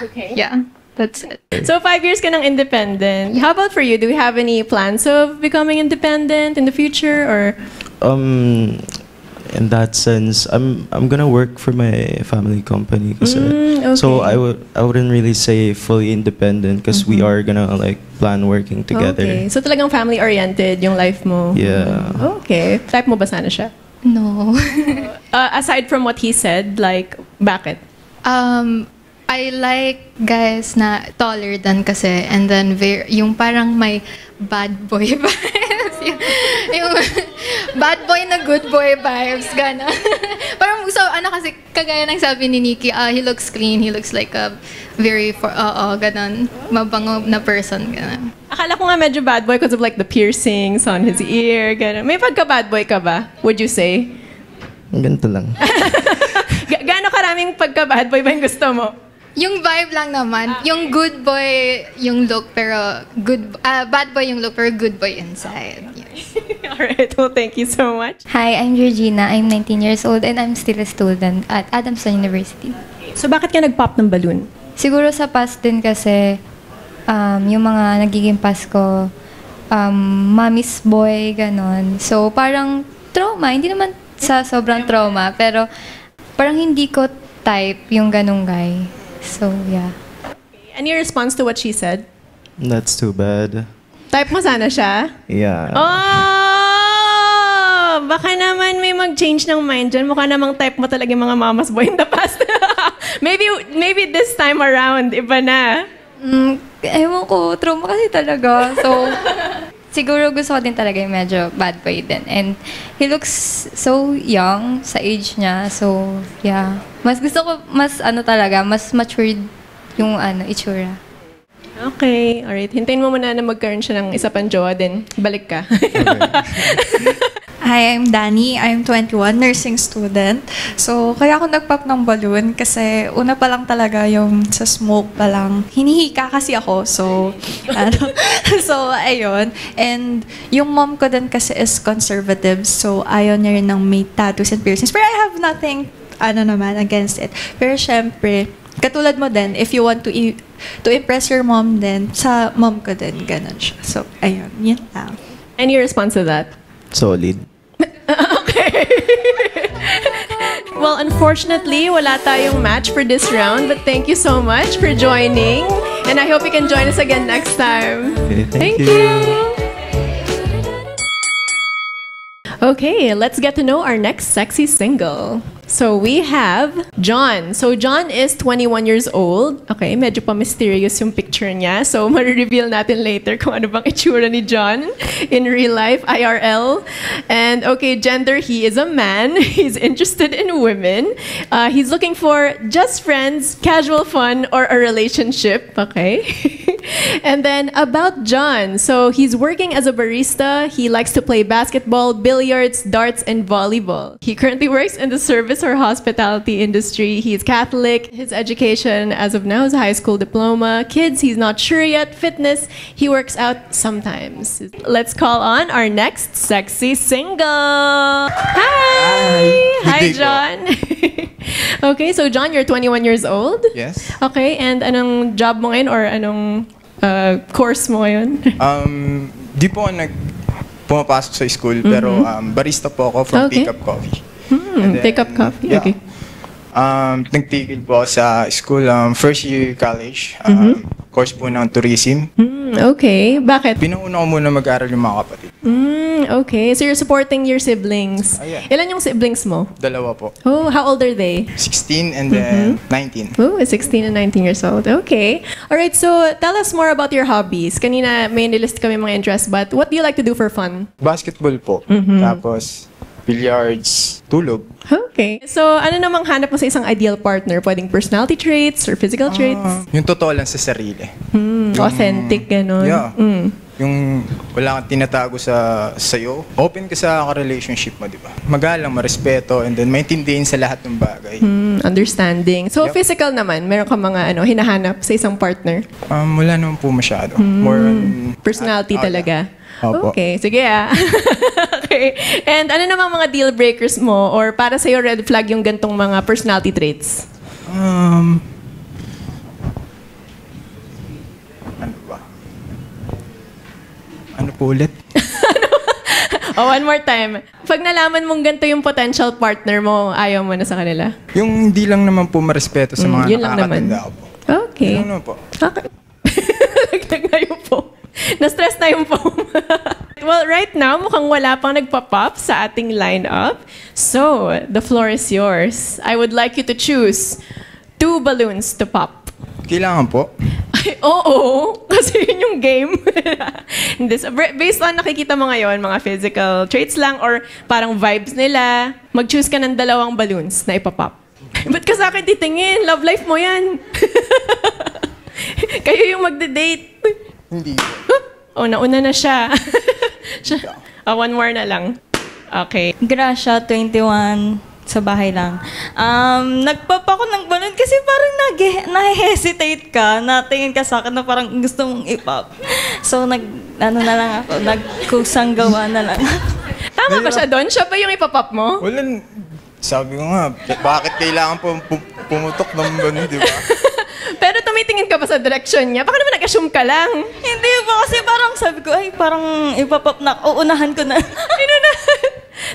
[SPEAKER 1] Okay.
[SPEAKER 6] Yeah, that's it.
[SPEAKER 1] So 5 years ka ng independent. How about for you? Do you have any plans of becoming independent in the future, or?
[SPEAKER 11] In that sense, I'm gonna work for my family company.
[SPEAKER 1] Okay.
[SPEAKER 11] So I wouldn't really say fully independent, because we are gonna like plan working together.
[SPEAKER 1] Okay. So talagang family oriented yung life mo.
[SPEAKER 11] Yeah.
[SPEAKER 1] Okay. Type mo ba sana siya?
[SPEAKER 6] No.
[SPEAKER 1] Aside from what he said, like, bakit?
[SPEAKER 6] I like guys na taller than kasi, and then yung parang may bad boy vibes. yung bad boy na good boy vibes, gana. Parang so kasi kagaya ng sabi ni Nikki, he looks clean, he looks like a very ganon, mabango na person, ganon.
[SPEAKER 1] Akala ko nga medyo bad boy because of like the piercings on his ear, ganon. May pagka bad boy ka ba? Would you say?
[SPEAKER 11] Ganito lang.
[SPEAKER 1] Gaano karaming pagka bad boy ba yung gusto mo?
[SPEAKER 6] Yung vibe lang naman. Yung good boy yung look, pero bad boy yung look, pero good boy inside. Yes.
[SPEAKER 1] Alright, well, thank you so much.
[SPEAKER 4] Hi, I'm Georgina. I'm 19 years old and I'm still a student at Adamson University.
[SPEAKER 1] So, bakit ka nag-pop ng balloon?
[SPEAKER 4] Siguro sa past din kasi, yung mga nagiging past ko, mommy's boy, ganon. So, parang trauma. Hindi naman sa sobrang trauma, pero parang hindi ko type yung ganong guy. So, yeah.
[SPEAKER 1] Any response to what she said?
[SPEAKER 11] That's too bad.
[SPEAKER 1] Type mo sana siya?
[SPEAKER 11] Yeah.
[SPEAKER 1] Oh! Baka naman may mag-change ng mind dyan. Mukha namang type mo talaga yung mga mama's boy in the past. maybe this time around, iba na.
[SPEAKER 4] Ewan ko, trauma kasi talaga. So, siguro gusto ko din talaga yung medyo bad boy din. And he looks so young sa age niya. So, yeah. Mas gusto ko, mas matured yung itsura.
[SPEAKER 1] Okay, alright. Hintayin mo muna na magkaroon siya ng isa pang jowa, then balik ka.
[SPEAKER 13] Hi, I'm Danny. I'm 21, nursing student. So, kaya ako nag-pop ng balloon kasi una pa lang talaga yung sa smoke pa lang. Hinihika kasi ako. So, ayun. And yung mom ko din kasi is conservative. So, ayaw niya rin ng may tattoos and piercings. Pero I have nothing against it. Pero syempre, katulad mo din, if you want to impress your mom din, sa mom ko din, ganun siya. So, ayun, yun lang.
[SPEAKER 1] Any response to that?
[SPEAKER 11] Solid.
[SPEAKER 1] Well, unfortunately, wala tayong match for this round, but thank you so much for joining. And I hope you can join us again next time.
[SPEAKER 11] Okay, thank
[SPEAKER 1] you. Okay, let's get to know our next sexy single. So we have John. So John is 21 years old. Okay, medyo pa mysterious yung picture niya. So ma-reveal natin later kung ano bang itsura ni John in real life, IRL. And okay, gender, he is a man. He's interested in women. He's looking for just friends, casual fun, or a relationship. Okay. And then about John. So he's working as a barista. He likes to play basketball, billiards, darts, and volleyball. He currently works in the service or hospitality industry. He's Catholic. His education as of now is a high school diploma. Kids, he's not sure yet. Fitness, he works out sometimes. Let's call on our next sexy single. Hi! Hi, John. Okay, so John, you're 21 years old?
[SPEAKER 14] Yes.
[SPEAKER 1] Okay, and anong job mo ngayon or anong course mo ngayon?
[SPEAKER 14] Di po ako pumapasok sa school, pero barista po ako from Pick Up Coffee.
[SPEAKER 1] Pick Up Coffee,
[SPEAKER 14] yeah.
[SPEAKER 1] okay.
[SPEAKER 14] Nagtigil po ako sa school, first year college, course po ng tourism.
[SPEAKER 1] Okay, bakit?
[SPEAKER 14] Pinauna ko muna mag-aral yung mga kapatid.
[SPEAKER 1] Okay, so you're supporting your siblings.
[SPEAKER 14] Yeah.
[SPEAKER 1] Ilan yung siblings mo?
[SPEAKER 14] Dalawa po.
[SPEAKER 1] Oh, how old are they?
[SPEAKER 14] 16 and then 19.
[SPEAKER 1] Oh, 16 and 19 years old. Okay. All right, so tell us more about your hobbies. Kanina may nilist kami mga interests, but what do you like to do for fun?
[SPEAKER 14] Basketball po. Tapos billiards, tulog.
[SPEAKER 1] Okay. So, ano namang hanap mo sa isang ideal partner? Pwedeng personality traits or physical traits?
[SPEAKER 14] Yung totoo lang sa sarili.
[SPEAKER 1] Authentic, gano'n.
[SPEAKER 14] Yeah. Yung wala kang tinatago sa'yo. Open ka sa relationship mo, di ba? Magalang, marespeto, and then maintindihin sa lahat ng bagay.
[SPEAKER 1] Understanding. So, physical naman, meron ka mga hinahanap sa isang partner?
[SPEAKER 14] Wala naman po masyado. More on
[SPEAKER 1] personality talaga?
[SPEAKER 14] Opo.
[SPEAKER 1] Okay, sige Okay. And ano namang mga deal breakers mo or para sa'yo red flag yung gantong mga personality traits?
[SPEAKER 14] Ano ba? Ano po ulit?
[SPEAKER 1] One more time. Pag nalaman mong ganito yung potential partner mo, ayaw mo na sa kanila?
[SPEAKER 14] Yung hindi lang naman po marespeto sa mga
[SPEAKER 1] yun lang naman.
[SPEAKER 14] nakakatanda ko po.
[SPEAKER 1] Okay.
[SPEAKER 14] Yun naman po.
[SPEAKER 1] Okay. Lagdag na yung foam. Na-stress na yung foam. Well, right now, mukhang wala pang nagpa-pop sa ating lineup. So, the floor is yours. I would like you to choose 2 balloons to pop.
[SPEAKER 14] Kailangan po?
[SPEAKER 1] Ay, oo. Kasi yun yung game. Based on nakikita mo ngayon, mga physical traits lang or parang vibes nila, mag-choose ka ng 2 balloons na ipapop. Ba't ka sa akin titingin? Love life mo yan. Kayo yung magde-date.
[SPEAKER 14] Hindi.
[SPEAKER 1] Oh, nauna na siya. One more na lang. Okay.
[SPEAKER 12] Gracia, 21, sa bahay lang. Nagpop ako ng balon kasi parang na-hesitate ka, natingin ka sa akin na parang gusto mong ipop. So, nagkusang gawa na lang.
[SPEAKER 1] Tama ba siya doon? Siya ba yung ipapop mo?
[SPEAKER 14] Wala. Sabi ko nga, bakit kailangan pumutok ng gano'n, di ba?
[SPEAKER 1] Pero tumitingin ka ba sa direction niya? Baka naman nag-assume ka lang.
[SPEAKER 12] Hindi po, kasi parang sabi ko, ay, parang ipapop na, uunahan ko na.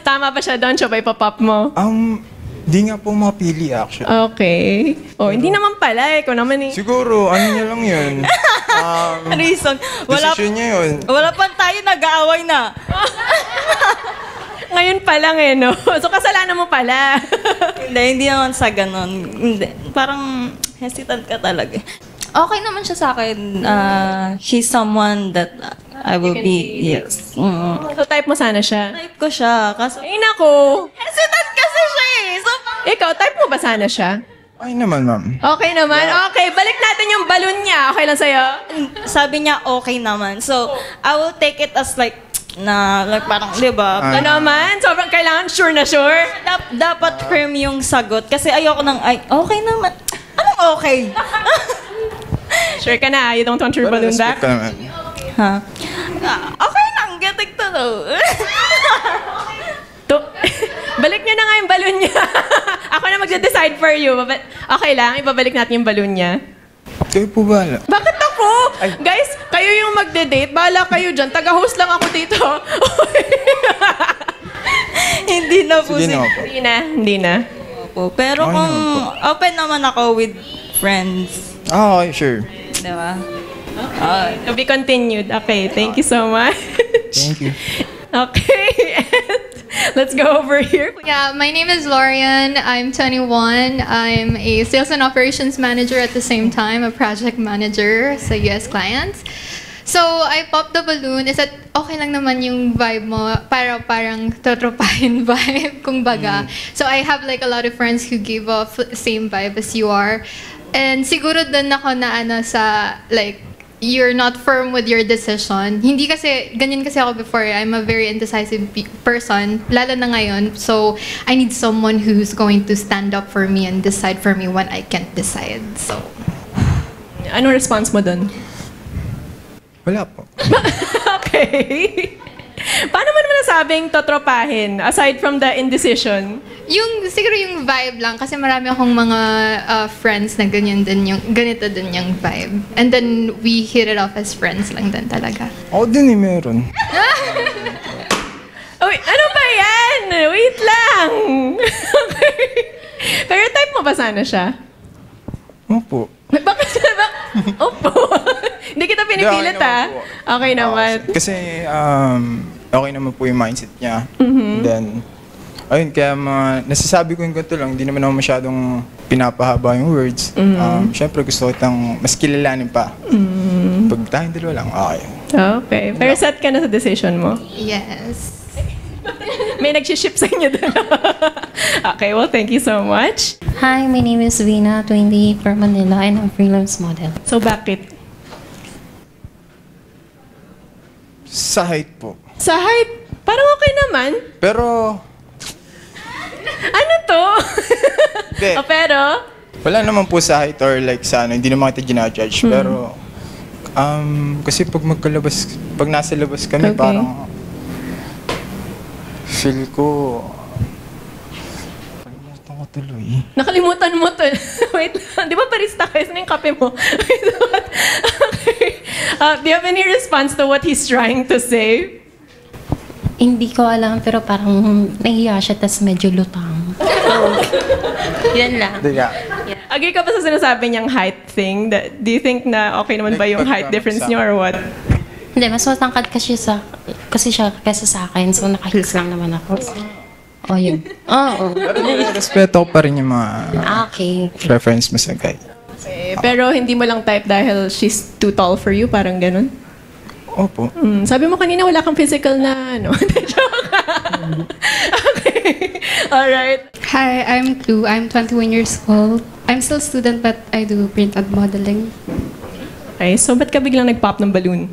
[SPEAKER 1] Tama ba siya doon? Siya ba ipapop mo?
[SPEAKER 14] Di nga po mapili actually.
[SPEAKER 1] Okay. Oh, hindi naman pala. Ikaw naman eh.
[SPEAKER 14] Siguro, ano niya lang yun.
[SPEAKER 12] Reason.
[SPEAKER 14] Decision niya yun.
[SPEAKER 12] Wala pa tayo, nag-aaway na.
[SPEAKER 1] Ngayon pa lang eh, no? So, kasalanan mo pala.
[SPEAKER 12] Hindi naman sa ganon. Hindi. Parang hesitant ka talaga. Okay naman siya sa akin. She's someone that I will be, yes.
[SPEAKER 1] So, type mo sana siya?
[SPEAKER 12] Type ko siya. Kasi,
[SPEAKER 1] ay, nako.
[SPEAKER 12] Hesitant kasi siya eh. So,
[SPEAKER 1] ikaw, type mo ba sana siya?
[SPEAKER 14] Ay naman, ma'am.
[SPEAKER 1] Okay naman? Okay, balik natin yung balloon niya. Okay lang sa'yo?
[SPEAKER 12] Sabi niya, okay naman. So, I will take it as like parang, di ba?
[SPEAKER 1] Ano naman? Sobrang kailangan sure na sure?
[SPEAKER 12] Dapat firm yung sagot. Kasi ayoko nang, ay, okay naman. Anong okay?
[SPEAKER 1] Sure ka na? You don't want your balloon back?
[SPEAKER 14] Ka naman.
[SPEAKER 12] Ha? Okay lang, getting to know.
[SPEAKER 1] Balik niyo na nga yung balloon niya. Ako na magde-decide for you. Okay lang, ibabalik natin yung balloon niya.
[SPEAKER 14] Kayo po ba?
[SPEAKER 1] Bakit ako? Guys, kayo Kayo yung magde-date. Bahala kayo dyan. Taga-host lang ako dito.
[SPEAKER 12] Hindi na po.
[SPEAKER 14] Sige na po.
[SPEAKER 1] Hindi na.
[SPEAKER 12] Opo. Pero
[SPEAKER 14] Okay
[SPEAKER 12] kung
[SPEAKER 14] naman
[SPEAKER 12] open naman ako with friends.
[SPEAKER 14] Okay, sure.
[SPEAKER 12] Diba?
[SPEAKER 1] To be continued. Okay, thank you so much.
[SPEAKER 14] Thank you.
[SPEAKER 1] Okay, and let's go over here.
[SPEAKER 6] Yeah, my name is Lorian. I'm 21. I'm a sales and operations manager at the same time, a project manager sa US clients. So, I popped the balloon. Is that okay lang naman yung vibe mo? Parang totropahin vibe, kung baga. So, I have like a lot of friends who give off same vibe as you are. And siguro din ako na sa like, you're not firm with your decision. Hindi kasi, ganyan kasi ako before. I'm a very indecisive person, lalo na ngayon. So, I need someone who's going to stand up for me and decide for me when I can't decide. So,
[SPEAKER 1] ano response mo dun?
[SPEAKER 14] Wala po.
[SPEAKER 1] Okay. Paano mo naman nasabing totropahin, aside from the indecision?
[SPEAKER 6] siguro yung vibe lang. Kasi marami akong mga friends na ganito din yung vibe. And then, we hit it off as friends lang din talaga.
[SPEAKER 14] Ako din meron.
[SPEAKER 1] Uy, ano ba yan? Wait lang. Okay. Pero type mo ba sana siya?
[SPEAKER 14] Opo.
[SPEAKER 1] Bakit? Opo. Hindi kita pinipilit, Okay naman.
[SPEAKER 14] Kasi, okay naman po yung mindset niya.
[SPEAKER 1] Mhm.
[SPEAKER 14] Then, ayun, kaya nasasabi ko yung ganito lang, hindi naman ako masyadong pinapahaba yung words. Siyempre, gusto ko itang mas kilalanin pa. Pag tayong dalawa lang, okay.
[SPEAKER 1] Okay. Pero set ka na sa decision mo?
[SPEAKER 6] Yes.
[SPEAKER 1] May nag-ship sa inyo doon. Okay, well, thank you so much.
[SPEAKER 7] Hi, my name is Vina, 28 from Manila, and I'm freelance model.
[SPEAKER 1] So, bakit?
[SPEAKER 14] Sa height po.
[SPEAKER 1] Sa height, parang okay naman.
[SPEAKER 14] Pero,
[SPEAKER 1] Ano to?
[SPEAKER 14] Hindi.
[SPEAKER 1] Pero?
[SPEAKER 14] Wala naman po sa height or like sa hindi naman kita ginajudge. Pero, kasi pag nasa labas kami,
[SPEAKER 1] Okay.
[SPEAKER 14] parang, feel ko, nakalimutan ko tuloy.
[SPEAKER 1] Nakalimutan mo to. Wait lang. Di ba barista kayo? Saan yung kape mo? Wait, what? Okay. Do you have any response to what he's trying to say?
[SPEAKER 7] Hindi ko alam, pero parang nahiya siya, tas medyo lutang. Yan lang.
[SPEAKER 14] Hindi nga.
[SPEAKER 1] Agree ka ba sa sinasabi niyang height thing? Do you think na okay naman ba yung height difference niyo or what?
[SPEAKER 7] Hindi, mas matangkad kasi siya kesa sa akin, so naka-heels lang naman ako. Oh, yun. Oo.
[SPEAKER 14] Pero respeto ko pa rin yung mga preference mo sa guy.
[SPEAKER 1] Okay. Pero hindi mo lang type dahil she's too tall for you? Parang ganun?
[SPEAKER 14] Opo.
[SPEAKER 1] Sabi mo kanina wala kang physical na ano. Joke. Okay. Alright.
[SPEAKER 5] Hi, I'm Clue. I'm 21 years old. I'm still a student but I do print ad modeling.
[SPEAKER 1] Okay, so ba't ka biglang nag-pop ng balloon?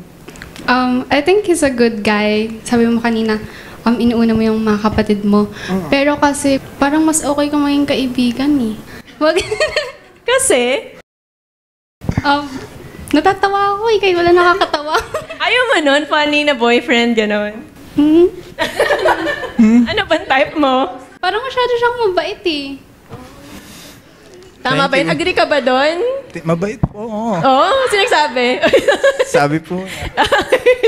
[SPEAKER 5] I think he's a good guy. Sabi mo kanina, inuuna mo yung mga kapatid mo. Pero kasi, parang mas okay kang maging kaibigan eh.
[SPEAKER 1] Kasi?
[SPEAKER 5] Natatawa ako eh, kahit wala nakakatawa.
[SPEAKER 1] Ayaw mo nun? Funny na boyfriend, gano'n? Ano bang type mo?
[SPEAKER 5] Parang masyado siyang mabait eh.
[SPEAKER 1] Tama ba yun? Agree ka ba doon?
[SPEAKER 14] Mabait po, oo.
[SPEAKER 1] Oo, sinagsabi.
[SPEAKER 14] Sabi po.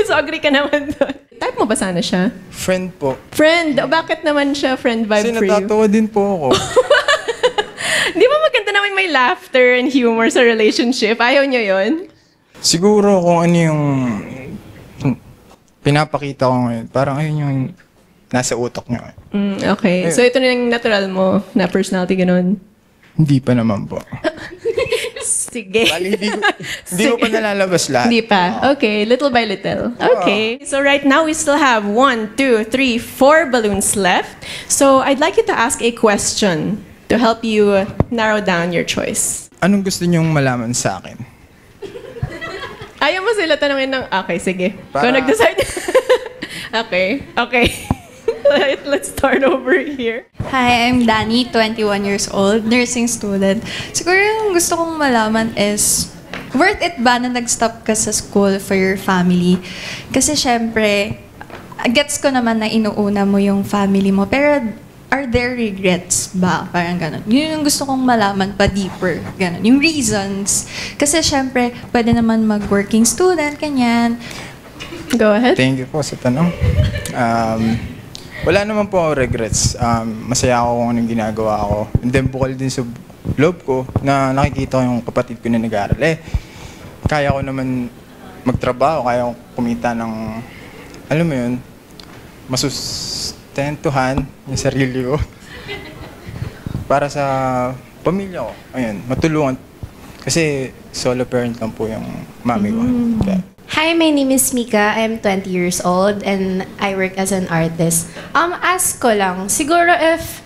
[SPEAKER 1] So agree ka naman doon. Type mo ba sana siya?
[SPEAKER 14] Friend po.
[SPEAKER 1] Friend? Bakit naman siya friend vibe
[SPEAKER 14] Kasi
[SPEAKER 1] for you?
[SPEAKER 14] natatawa din po ako.
[SPEAKER 1] Di ba maganda naman may laughter and humor sa relationship? Ayaw niyo yun?
[SPEAKER 14] Siguro kung ano yung pinapakita ko ngayon, parang ayun yung nasa utak niya.
[SPEAKER 1] Okay. So ito na yung natural mo na personality, ganun?
[SPEAKER 14] Hindi pa naman po.
[SPEAKER 1] Sige.
[SPEAKER 14] Hindi ko pa nalalabas lahat.
[SPEAKER 1] Hindi pa. Okay, little by little. Okay. So right now we still have 1, 2, 3, 4 balloons left. So I'd like you to ask a question to help you narrow down your choice.
[SPEAKER 14] Anong gusto niyong malaman sa akin?
[SPEAKER 1] Ayaw mo sila tanungin ng, okay, sige.
[SPEAKER 14] Para-
[SPEAKER 1] Kung nag-decide. Okay. Right, let's start over here.
[SPEAKER 13] Hi, I'm Danny, 21 years old, nursing student. Siguro yung gusto kong malaman is, worth it ba na nag-stop ka sa school for your family? Kasi syempre, gets ko naman na inuuna mo yung family mo, pero are there regrets ba? Parang ganun. Yun yung gusto kong malaman pa deeper. Ganun. Yung reasons. Kasi syempre, pwede naman mag-working student, kanyan.
[SPEAKER 1] Go ahead.
[SPEAKER 14] Thank you po sa tanong. Wala naman po ako regrets. Masaya ako kung anong ginagawa ko. And then bukal din sa loob ko na nakikita ko yung kapatid ko na nag-aaral. Kaya ko naman magtrabaho, kaya ko kumita ng, alam mo yun, masustentuhan yung sarili ko para sa pamilya ko. Ayun, matulungan. Kasi solo parent lang po yung mami ko. Kaya,
[SPEAKER 9] Hi, my name is Mika. I'm 20 years old and I work as an artist. Ask ko lang, siguro if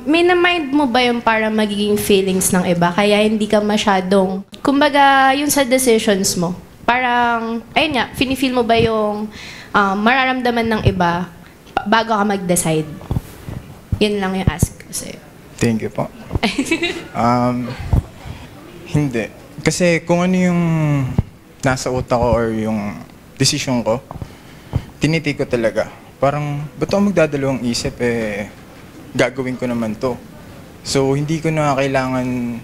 [SPEAKER 9] may na-mind mo ba yung parang magiging feelings ng iba kaya hindi ka masyadong, kumbaga, yun sa decisions mo. Parang, ayun nga, feel mo ba yung mararamdaman ng iba bago ka mag-decide? Yun lang yung ask kasi.
[SPEAKER 14] thank you po. Hindi. Kasi kung ano yung nasa utak ko or yung decision ko, tinitake ko talaga. Parang, ba't ako magdadalawang isip gagawin ko naman to. So, hindi ko na kailangan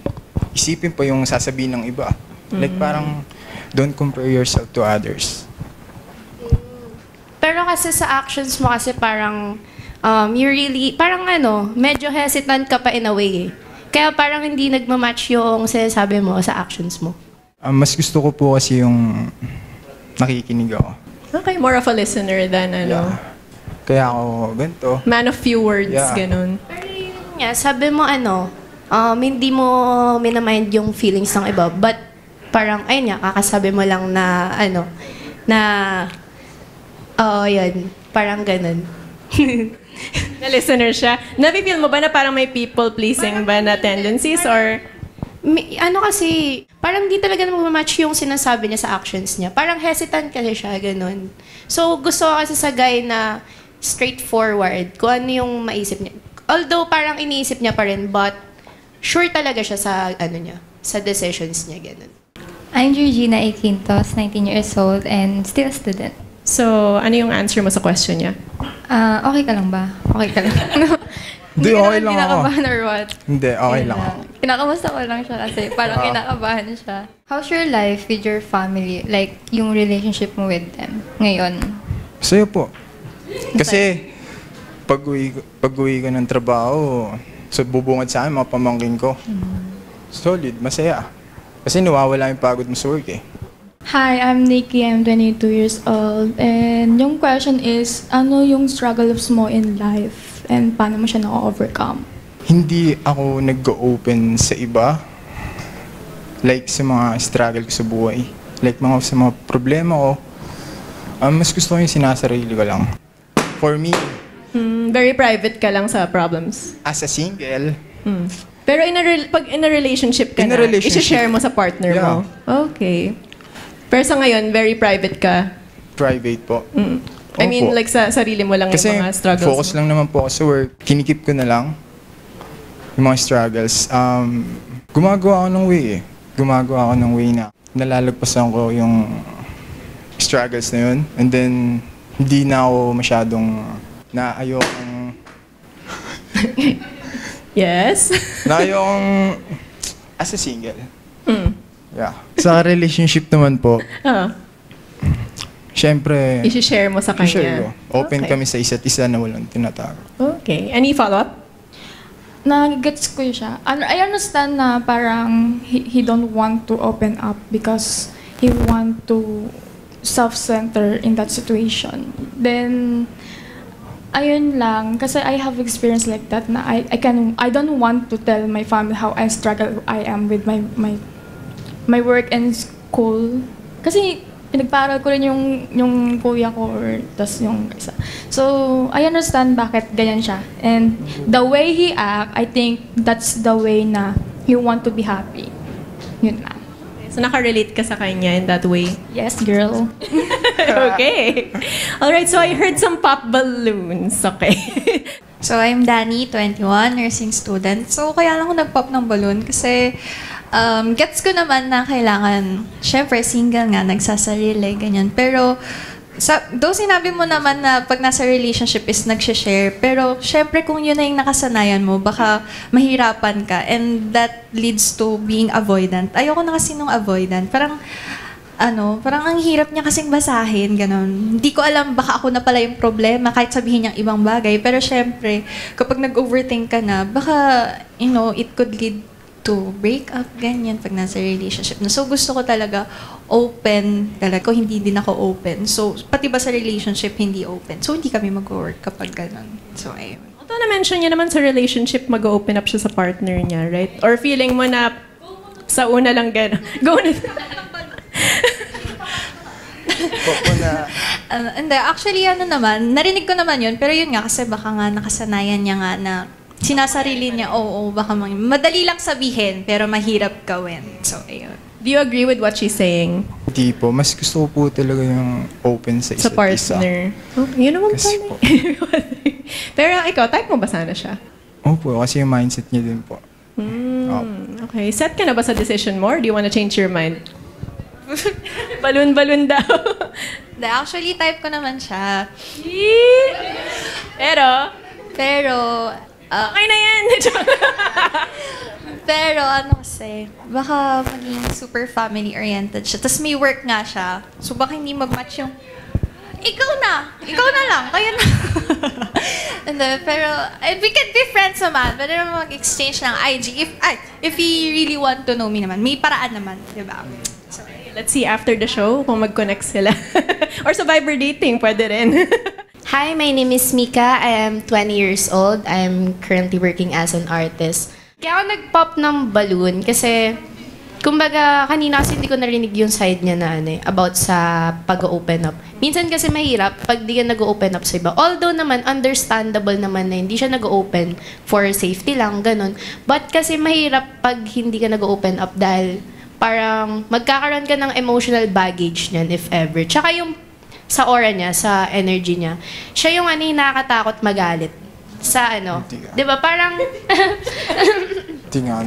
[SPEAKER 14] isipin pa yung sasabihin ng iba. Like parang, don't compare yourself to others.
[SPEAKER 9] Pero kasi sa actions mo kasi parang, you really, parang medyo hesitant ka pa in a way eh. Kaya parang hindi nagmamatch yung sinasabi mo sa actions mo.
[SPEAKER 14] Mas gusto ko po kasi yung nakikinig ako.
[SPEAKER 1] Okay, more of a listener than
[SPEAKER 14] Kaya ako ganito.
[SPEAKER 1] Man of few words,
[SPEAKER 14] Yeah.
[SPEAKER 1] ganun.
[SPEAKER 9] Pero yun nga, sabi mo hindi mo minamind yung feelings ng iba, but parang, ayun nga, kakasabi mo lang na, yun, parang ganun.
[SPEAKER 1] Na listener siya. Nafe-feel mo ba na parang may people-pleasing ba na tendencies or...
[SPEAKER 9] Kasi, parang di talaga match yung sinasabi niya sa actions niya. Parang hesitant kasi siya, ganun. So, gusto ko kasi sa guy na straightforward, kung ano yung maisip niya. Although, parang iniisip niya pa rin, but sure talaga siya sa, sa decisions niya, ganun.
[SPEAKER 4] I'm Georgina A. Quintos, 19 years old and still a student.
[SPEAKER 1] So, ano yung answer mo sa question niya?
[SPEAKER 4] Okay ka lang ba? Okay ka lang.
[SPEAKER 14] Hindi, okay lang ako.
[SPEAKER 4] Kinakabahan or what?
[SPEAKER 14] Hindi, okay lang ako.
[SPEAKER 4] Kinakamusta ko lang siya kasi parang kinakabahan siya. How's your life with your family? Like, yung relationship mo with them ngayon?
[SPEAKER 14] Masaya po. Kasi, pag-uwi ko ng trabaho, so bubungad sa akin, mga pamangkin ko. Solid, masaya. Kasi nawawala yung pagod mo sa work eh.
[SPEAKER 10] Hi, I'm Nikki. I'm 22 years old. And yung question is, ano yung struggles mo in life? And paano mo siya na-overcome?
[SPEAKER 14] Hindi ako nag-open sa iba. Like sa mga struggle ko sa buhay. Like sa mga problema ko. Mas gusto ko yung sinasarili ko lang. For me,
[SPEAKER 1] very private ka lang sa problems.
[SPEAKER 14] as a single,
[SPEAKER 1] Pero pag in a relationship ka i-share mo sa partner mo. Okay. Pero sa ngayon, very private ka.
[SPEAKER 14] private po.
[SPEAKER 1] I mean,
[SPEAKER 14] Opo.
[SPEAKER 1] like sa sarili mo lang
[SPEAKER 14] Kasi
[SPEAKER 1] yung mga struggles
[SPEAKER 14] focus
[SPEAKER 1] mo.
[SPEAKER 14] lang naman po ako sa work. Kinikip ko na lang yung mga struggles. Gumagawa ako ng way eh. Gumagawa ako ng way na nalalagpasan ko yung struggles na yun. And then, hindi na ako masyadong ayokong...
[SPEAKER 1] Yes?
[SPEAKER 14] ayokong as a single. Yeah. Sa relationship naman po, syempre,
[SPEAKER 1] i-share mo sa kanya.
[SPEAKER 14] i-share ko. Open
[SPEAKER 1] Okay.
[SPEAKER 14] kami sa isa't isa na walang tinatago.
[SPEAKER 1] Okay. Any follow-up?
[SPEAKER 10] Nag-gets ko siya. I understand na parang he don't want to open up because he want to self-center in that situation. Then, ayun lang, kasi I have experience like that na I don't want to tell my family how I struggle I am with my work and school. Kasi pinagparal ko rin yung kuya ko or tas yung isa. So, I understand bakit ganyan siya. And the way he act, I think that's the way na he want to be happy. Yun lang.
[SPEAKER 1] So, nakarelate ka sa kanya in that way?
[SPEAKER 10] Yes, girl.
[SPEAKER 1] Okay. Alright, so I heard some pop balloons. Okay.
[SPEAKER 13] So, I'm Danny, 21, nursing student. So, kaya lang ako nag-pop ng balloon kasi gets ko naman na kailangan, syempre, single nga, nagsasarili, ganyan. Pero, Though sinabi mo naman na pag nasa relationship is nagsha-share, pero syempre kung yun na yung nakasanayan mo, baka mahirapan ka and that leads to being avoidant. Ayoko na kasi nung avoidant. Parang ang hirap niya kasing basahin, ganun. Hindi ko alam, baka ako na pala yung problema, kahit sabihin niyang ibang bagay. Pero syempre, kapag nag-overthink ka na, baka, it could lead to break up, ganyan, pag nasa relationship na. So, gusto ko talaga open, talaga. Hindi din ako open. So, pati ba sa relationship, hindi open. So, hindi kami mag-work kapag ganun. So, ayun.
[SPEAKER 1] Although na-mention niya naman sa relationship, mag-open up siya sa partner niya, right? Or feeling mo na sa una lang gano'n. Go na.
[SPEAKER 13] Hindi, actually, narinig ko naman yun, pero yun nga, kasi baka nga nakasanayan niya nga na sinasarili niya, baka madali lang sabihin, pero mahirap gawin. So, ayun.
[SPEAKER 1] Do you agree with what she's saying?
[SPEAKER 14] Hindi po. Mas gusto ko po talaga yung open sa isa't
[SPEAKER 1] Sa partner.
[SPEAKER 14] isa.
[SPEAKER 1] Yun naman pala. Pero ikaw, type mo ba sana siya?
[SPEAKER 14] Opo, kasi yung mindset niya din po.
[SPEAKER 1] Okay. Set ka na ba sa decision mo or do you want to change your mind? Balloon daw.
[SPEAKER 13] Actually, type ko naman siya. Pero,
[SPEAKER 1] okay na yan.
[SPEAKER 13] Pero kasi, baka maging super family-oriented siya. Tapos may work nga siya. So baka hindi mag-match yung, ikaw na lang, kayo na. And then, pero, we can be friends naman. Pwede naman mag-exchange ng IG. If he really want to know me naman, may paraan naman, di ba?
[SPEAKER 1] So, let's see after the show kung mag-connect sila. Or sa Viber dating, pwede rin.
[SPEAKER 9] Hi, my name is Mika. I am 20 years old. I'm currently working as an artist. Kaya ako nag-pop ng balloon kasi, kumbaga, kanina kasi hindi ko narinig yung side niya na about sa pag-open up. Minsan kasi mahirap pag di ka nag-open up sa iba. Although naman, understandable naman na hindi siya nag-open for safety lang, ganun. But kasi mahirap pag hindi ka nag-open up dahil parang magkakaroon ka ng emotional baggage niyan if ever. Tsaka yung sa aura niya, sa energy niya, siya yung nakakatakot magalit. Sa di ba parang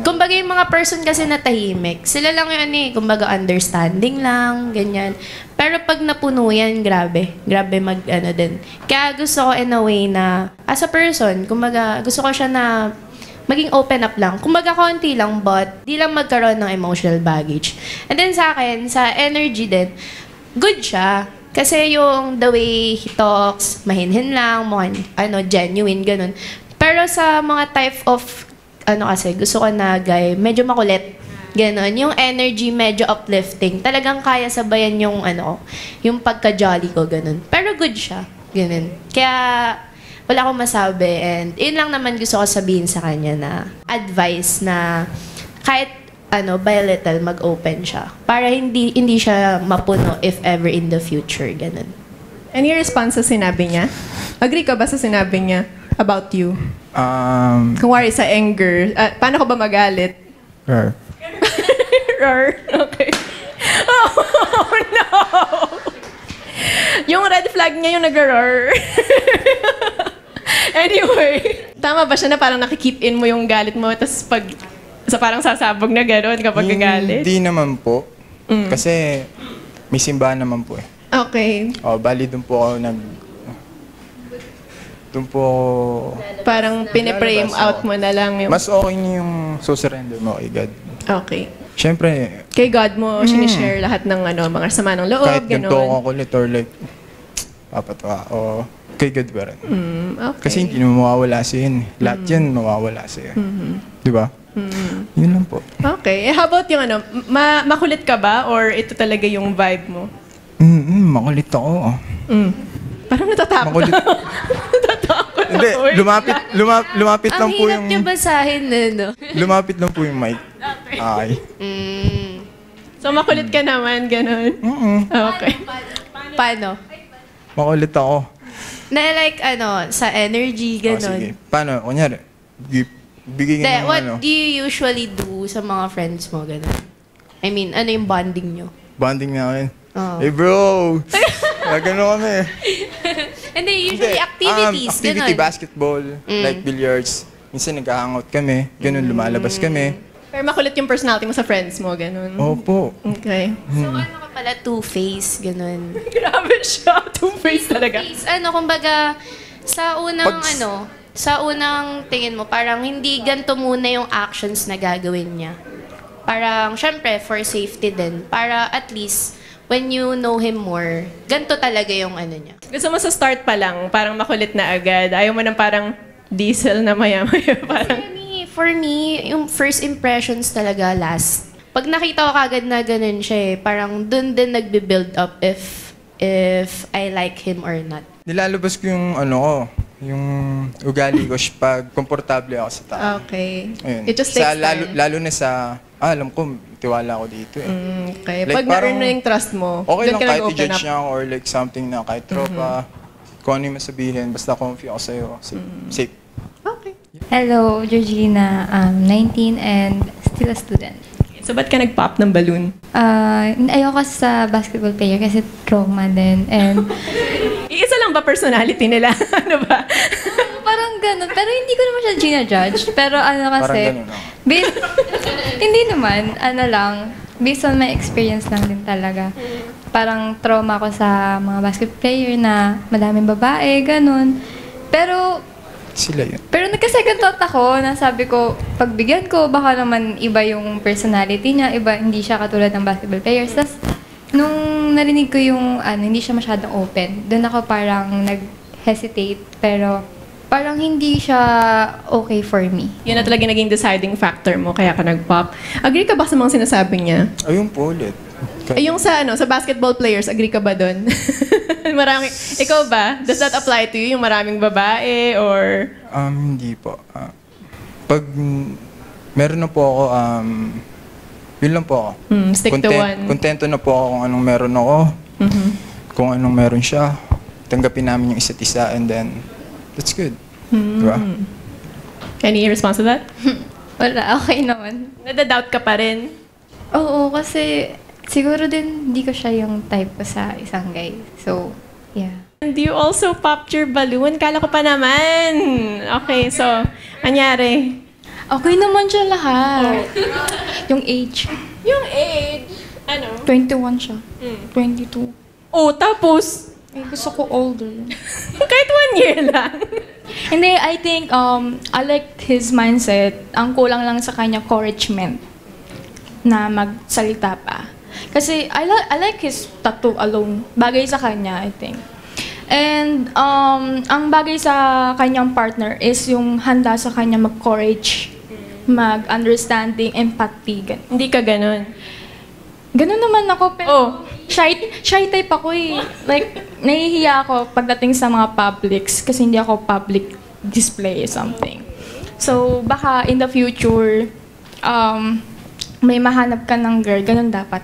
[SPEAKER 9] kumbaga yung mga person kasi na tahimik, sila lang yung kumbaga understanding lang, ganyan. Pero pag napuno yan, grabe mag din. Kaya gusto ko in a way na as a person, kumbaga gusto ko siya na maging open up lang. Kumbaga konti lang, but di lang magkaroon ng emotional baggage. And then sa akin, sa energy din, good siya. Kasi yung the way he talks, mahinhin lang, mukhang genuine, ganun. Pero sa mga type of, kasi, gusto ko na guy, medyo makulit. Ganun. Yung energy, medyo uplifting. Talagang kaya sabayan yung, yung pagka-jolly ko, ganun. Pero good siya. Ganun. Kaya, wala akong masabi. And, yun lang naman gusto ko sabihin sa kanya na advice na kahit by little, mag-open siya. Para hindi siya mapuno if ever in the future. Ganun.
[SPEAKER 1] Any response sa sinabi niya? Agree ka ba sa sinabi niya about you? Kung wari sa anger, paano ka ba magalit? Rar. Okay. Oh, no! Yung red flag niya yung nag-rar. Anyway, tama ba siya na parang nakikeep in mo yung galit mo tapos pag parang sasabog na gano'n kapag gagalit?
[SPEAKER 14] Hindi naman po. Kasi may simbahan naman po eh.
[SPEAKER 1] Okay.
[SPEAKER 14] Bali doon po ako doon po
[SPEAKER 1] parang pine-frame out mo na lang yung...
[SPEAKER 14] Mas okay niyo yung surrender mo kay God.
[SPEAKER 1] Okay.
[SPEAKER 14] Siyempre,
[SPEAKER 1] kay God mo, sinishare lahat ng mga sama ng loob,
[SPEAKER 14] kahit
[SPEAKER 1] gano'n.
[SPEAKER 14] ganito ako kulit or like, papatawa o kay God ba rin.
[SPEAKER 1] Okay.
[SPEAKER 14] Kasi hindi mo mawawala sa yun. Lahat yan mawawala sa yun. Di ba? Yun lang po.
[SPEAKER 1] Okay. How about yung makulit ka ba or ito talaga yung vibe mo?
[SPEAKER 14] Makulit ako.
[SPEAKER 1] Parang natatakot.
[SPEAKER 14] Makulit.
[SPEAKER 1] Natatakot
[SPEAKER 14] Hindi,
[SPEAKER 1] ako.
[SPEAKER 14] lumapit lang po yung...
[SPEAKER 9] Ang hirap niya basahin
[SPEAKER 14] Lumapit lang po yung mic. Okay.
[SPEAKER 1] So makulit ka naman, ganun? Okay.
[SPEAKER 9] Paano?
[SPEAKER 14] Makulit ako.
[SPEAKER 9] Na like, sa energy, ganun.
[SPEAKER 14] Sige. Paano? Kunyari, bigyan ng
[SPEAKER 9] What do you usually do sa mga friends mo, ganun? I mean, ano yung bonding nyo?
[SPEAKER 14] Bonding namin? Hey bro! Gano'n kami.
[SPEAKER 9] And then usually activities,
[SPEAKER 14] activity,
[SPEAKER 9] ganun.
[SPEAKER 14] basketball, like billiards. Minsan nag-hangout kami, ganun, lumalabas kami.
[SPEAKER 1] Pero makulit yung personality mo sa friends mo, ganun?
[SPEAKER 14] Opo.
[SPEAKER 1] Okay.
[SPEAKER 9] So ano ka pala two-face, ganun.
[SPEAKER 1] Grabe siya, two-face talaga.
[SPEAKER 9] Kumbaga, sa unang sa unang tingin mo, parang hindi ganito muna yung actions na gagawin niya. Parang, syempre, for safety din. Para at least, when you know him more, ganito talaga yung niya.
[SPEAKER 1] Gusto mo sa start pa lang, parang makulit na agad. Ayaw mo ng parang diesel na maya-maya. Parang...
[SPEAKER 9] For me, yung first impressions talaga last. Pag nakita ko kagad na ganun siya parang dun din nagbe-build up if I like him or not.
[SPEAKER 14] Nilalabas ko yung yung ugali ko pag komportable ako sa tao.
[SPEAKER 1] Okay.
[SPEAKER 14] Ayun.
[SPEAKER 1] It just takes time.
[SPEAKER 14] Lalo na sa, alam ko, tiwala ako dito
[SPEAKER 1] Okay.
[SPEAKER 14] Like,
[SPEAKER 1] pag na-earn na yung trust mo,
[SPEAKER 14] okay lang
[SPEAKER 1] ka
[SPEAKER 14] kahit
[SPEAKER 1] nag-open
[SPEAKER 14] i-judge
[SPEAKER 1] up.
[SPEAKER 14] niya ako or like something na kahit tropa, kung ano yung masabihin, basta comfy ako sa'yo. Safe.
[SPEAKER 1] Okay.
[SPEAKER 4] Hello, Georgina. 19 and still a student.
[SPEAKER 1] So, ba't ka nag-pop ng balloon?
[SPEAKER 4] Ayoko sa basketball player kasi trauma din. And
[SPEAKER 1] Iisa lang ba personality nila? Ano ba?
[SPEAKER 4] parang ganun. Pero hindi ko naman siya gina-judge. Pero kasi,
[SPEAKER 14] Parang ganun,
[SPEAKER 4] hindi naman, based on my experience lang din talaga. Parang trauma ko sa mga basketball player na madaming babae, ganun. Pero
[SPEAKER 14] sila yun.
[SPEAKER 4] Pero nagka-second thought ako na sabi ko, pagbigyan ko, baka naman iba yung personality niya, iba, hindi siya katulad ng basketball players. Tapos, nung narinig ko yung, hindi siya masyadong open, doon ako parang nag-hesitate, pero parang hindi siya okay for me.
[SPEAKER 1] Yun na talaga naging deciding factor mo, kaya ka nag-pop. Agree ka ba sa mga sinasabi niya?
[SPEAKER 14] Ayun po ulit.
[SPEAKER 1] Yung sa basketball players, agree ka ba doon? Marami. Ikaw ba? Does that apply to you? Yung maraming babae or...
[SPEAKER 14] Hindi po. Pag meron na po ako, yun lang po ako.
[SPEAKER 1] Stick to one.
[SPEAKER 14] Kontento na po ako kung anong meron ako. Kung anong meron siya. Tanggapin namin yung isa't isa and then, that's good. Diba?
[SPEAKER 1] Any response to that?
[SPEAKER 4] Wala, okay naman.
[SPEAKER 1] Nadadoubt ka pa rin?
[SPEAKER 4] Oo, kasi siguro din hindi ko siya yung type ko sa isang guy. So, yeah.
[SPEAKER 1] And you also popped your balloon? Kala ko pa naman. Okay, so, anyari?
[SPEAKER 10] Okay naman siya lahat. Yung age.
[SPEAKER 1] Yung age? Ano?
[SPEAKER 10] 21 siya. 22.
[SPEAKER 1] Oh, tapos?
[SPEAKER 10] Gusto ko older.
[SPEAKER 1] Kahit 1 year lang.
[SPEAKER 10] Hindi, I think, I like his mindset. Ang kulang lang sa kanya, encouragement na magsalita pa. Kasi I like his tattoo alone. Bagay sa kanya, I think. And ang bagay sa kanyang partner is yung handa sa kanya mag-courage, mag-understanding, empathy.
[SPEAKER 1] Hindi ka ganun?
[SPEAKER 10] Ganun naman ako, pero shy type ako eh. Like, nahihiya ako pagdating sa mga publics kasi hindi ako public display something. So, baka in the future, may mahanap ka ng girl, ganun dapat.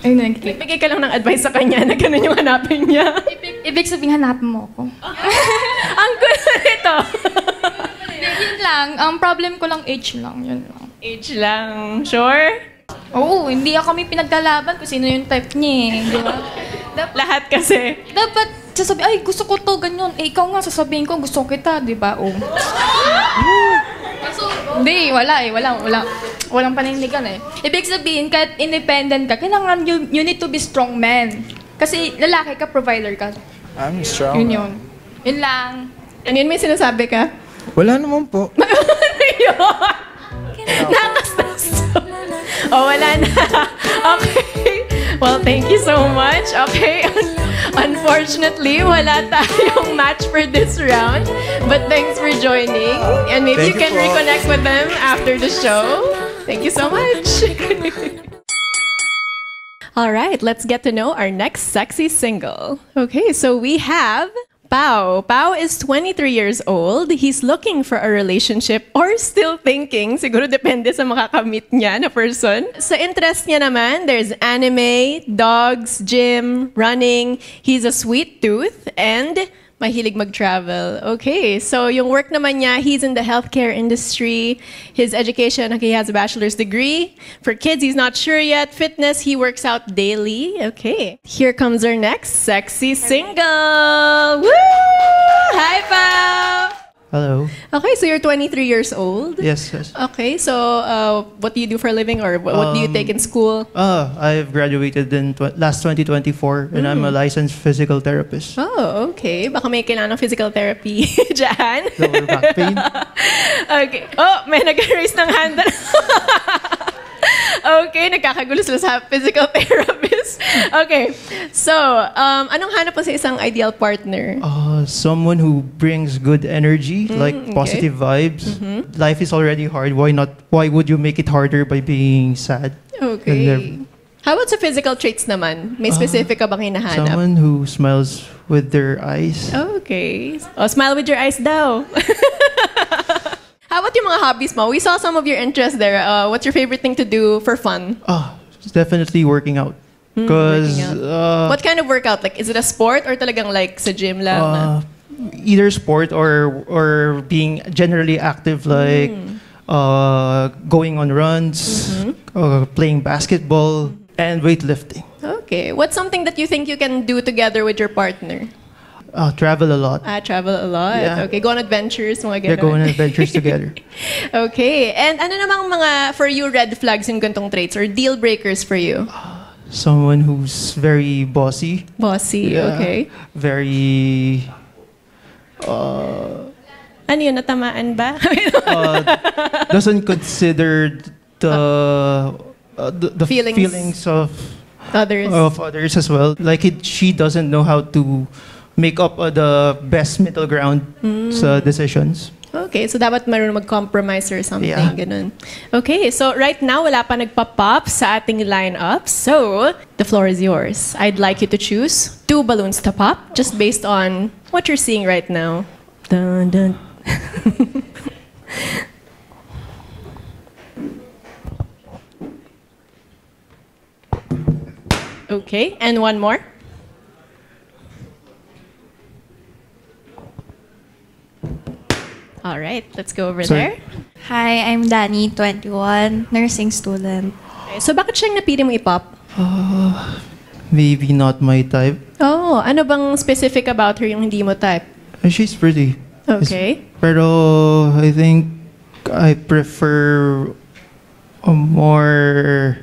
[SPEAKER 10] Ayun,
[SPEAKER 1] nagbigay ka lang ng advice sa kanya na ganun yung hanapin niya.
[SPEAKER 10] Ibig sabihin, hanapin mo ako.
[SPEAKER 1] Ang gulo nito!
[SPEAKER 10] Yun lang. Ang problem ko lang, age lang. Yun lang.
[SPEAKER 1] Age lang. Sure?
[SPEAKER 10] Oo, hindi ako kami pinaglalaban kung sino yung type niya eh. Di ba?
[SPEAKER 1] Lahat kasi.
[SPEAKER 10] Dapat sasabi, ay gusto ko to, ganyan. Eh, ikaw nga sasabihin ko, gusto kita, di ba? Oh. Hindi, wala eh. Walang panindigan eh. Ibig sabihin, kahit independent ka, kailangan you need to be strong man. Kasi lalaki ka, provider ka.
[SPEAKER 14] I'm strong.
[SPEAKER 10] Yun. Yun lang.
[SPEAKER 1] Ano yun, may sinasabi ka?
[SPEAKER 14] Wala naman po.
[SPEAKER 1] Oh, wala na. Okay. Well, thank you so much. Okay. Unfortunately, wala tayong match for this round. But thanks for joining. And maybe you can reconnect with them after the show. Thank you so much. All right, let's get to know our next sexy single. Okay, so we have Pao. Pao is 23 years old. He's looking for a relationship or still thinking. Siguro depende sa makakamit niya na person. Sa interest niya naman, there's anime, dogs, gym, running. He's a sweet tooth and mahilig mag-travel. Okay, so yung work naman niya, he's in the healthcare industry. His education, he has a bachelor's degree. For kids, he's not sure yet. Fitness, he works out daily. Okay, here comes our next sexy single. Woo! Hi, Pao!
[SPEAKER 15] Hello.
[SPEAKER 1] Okay, so you're 23 years old?
[SPEAKER 15] Yes, yes.
[SPEAKER 1] Okay, so what do you do for a living, or what do you take in school?
[SPEAKER 15] I've graduated in last 2024 and I'm a licensed physical therapist.
[SPEAKER 1] Oh, okay. Baka may kailangan ng physical therapy dyan.
[SPEAKER 15] Lower back pain.
[SPEAKER 1] Okay. Oh, may nag-raise ng hand. Okay, nagkakagulo sila sa physical therapist. Okay. So, anong hanap po sa isang ideal partner?
[SPEAKER 15] Someone who brings good energy, like positive vibes. Life is already hard. Why would you make it harder by being sad?
[SPEAKER 1] Okay. How about sa physical traits naman? May specific ka bang hinahanap?
[SPEAKER 15] Someone who smiles with their eyes.
[SPEAKER 1] Okay. Oh, smile with your eyes daw. How about yung mga hobbies mo? We saw some of your interests there. What's your favorite thing to do for fun?
[SPEAKER 15] It's definitely working out. Because
[SPEAKER 1] What kind of workout? Like, is it a sport or talagang like sa gym lang?
[SPEAKER 15] either sport or being generally active, like going on runs, playing basketball, and weightlifting.
[SPEAKER 1] Okay. What's something that you think you can do together with your partner?
[SPEAKER 15] Travel a lot.
[SPEAKER 1] Travel a lot.
[SPEAKER 15] Yeah.
[SPEAKER 1] Okay, go on adventures, mga
[SPEAKER 15] Yeah,
[SPEAKER 1] ganon.
[SPEAKER 15] go on adventures together.
[SPEAKER 1] Okay. And ano namang mga, for you, red flags yung gantong traits or deal breakers for you?
[SPEAKER 15] Someone who's very bossy.
[SPEAKER 1] Bossy, okay.
[SPEAKER 15] Very...
[SPEAKER 1] ano yun, natamaan ba?
[SPEAKER 15] doesn't consider the feelings of others as well. Like she doesn't know how to make up the best middle ground sa decisions.
[SPEAKER 1] Okay, so dapat marunong mag-compromise or something,
[SPEAKER 15] Yeah.
[SPEAKER 1] ganun. Okay, so right now, wala pa nagpa-pop sa ating lineup. So, the floor is yours. I'd like you to choose 2 balloons to pop, just based on what you're seeing right now. Dun, dun. Okay, and one more. All right, let's go over there.
[SPEAKER 13] Hi, I'm Danny, 21, nursing student.
[SPEAKER 1] Okay, so bakit siyang napili mo i-pop?
[SPEAKER 15] Maybe not my type.
[SPEAKER 1] Oh, ano bang specific about her yung hindi mo type?
[SPEAKER 15] She's pretty.
[SPEAKER 1] Okay.
[SPEAKER 15] Pero I think I prefer a more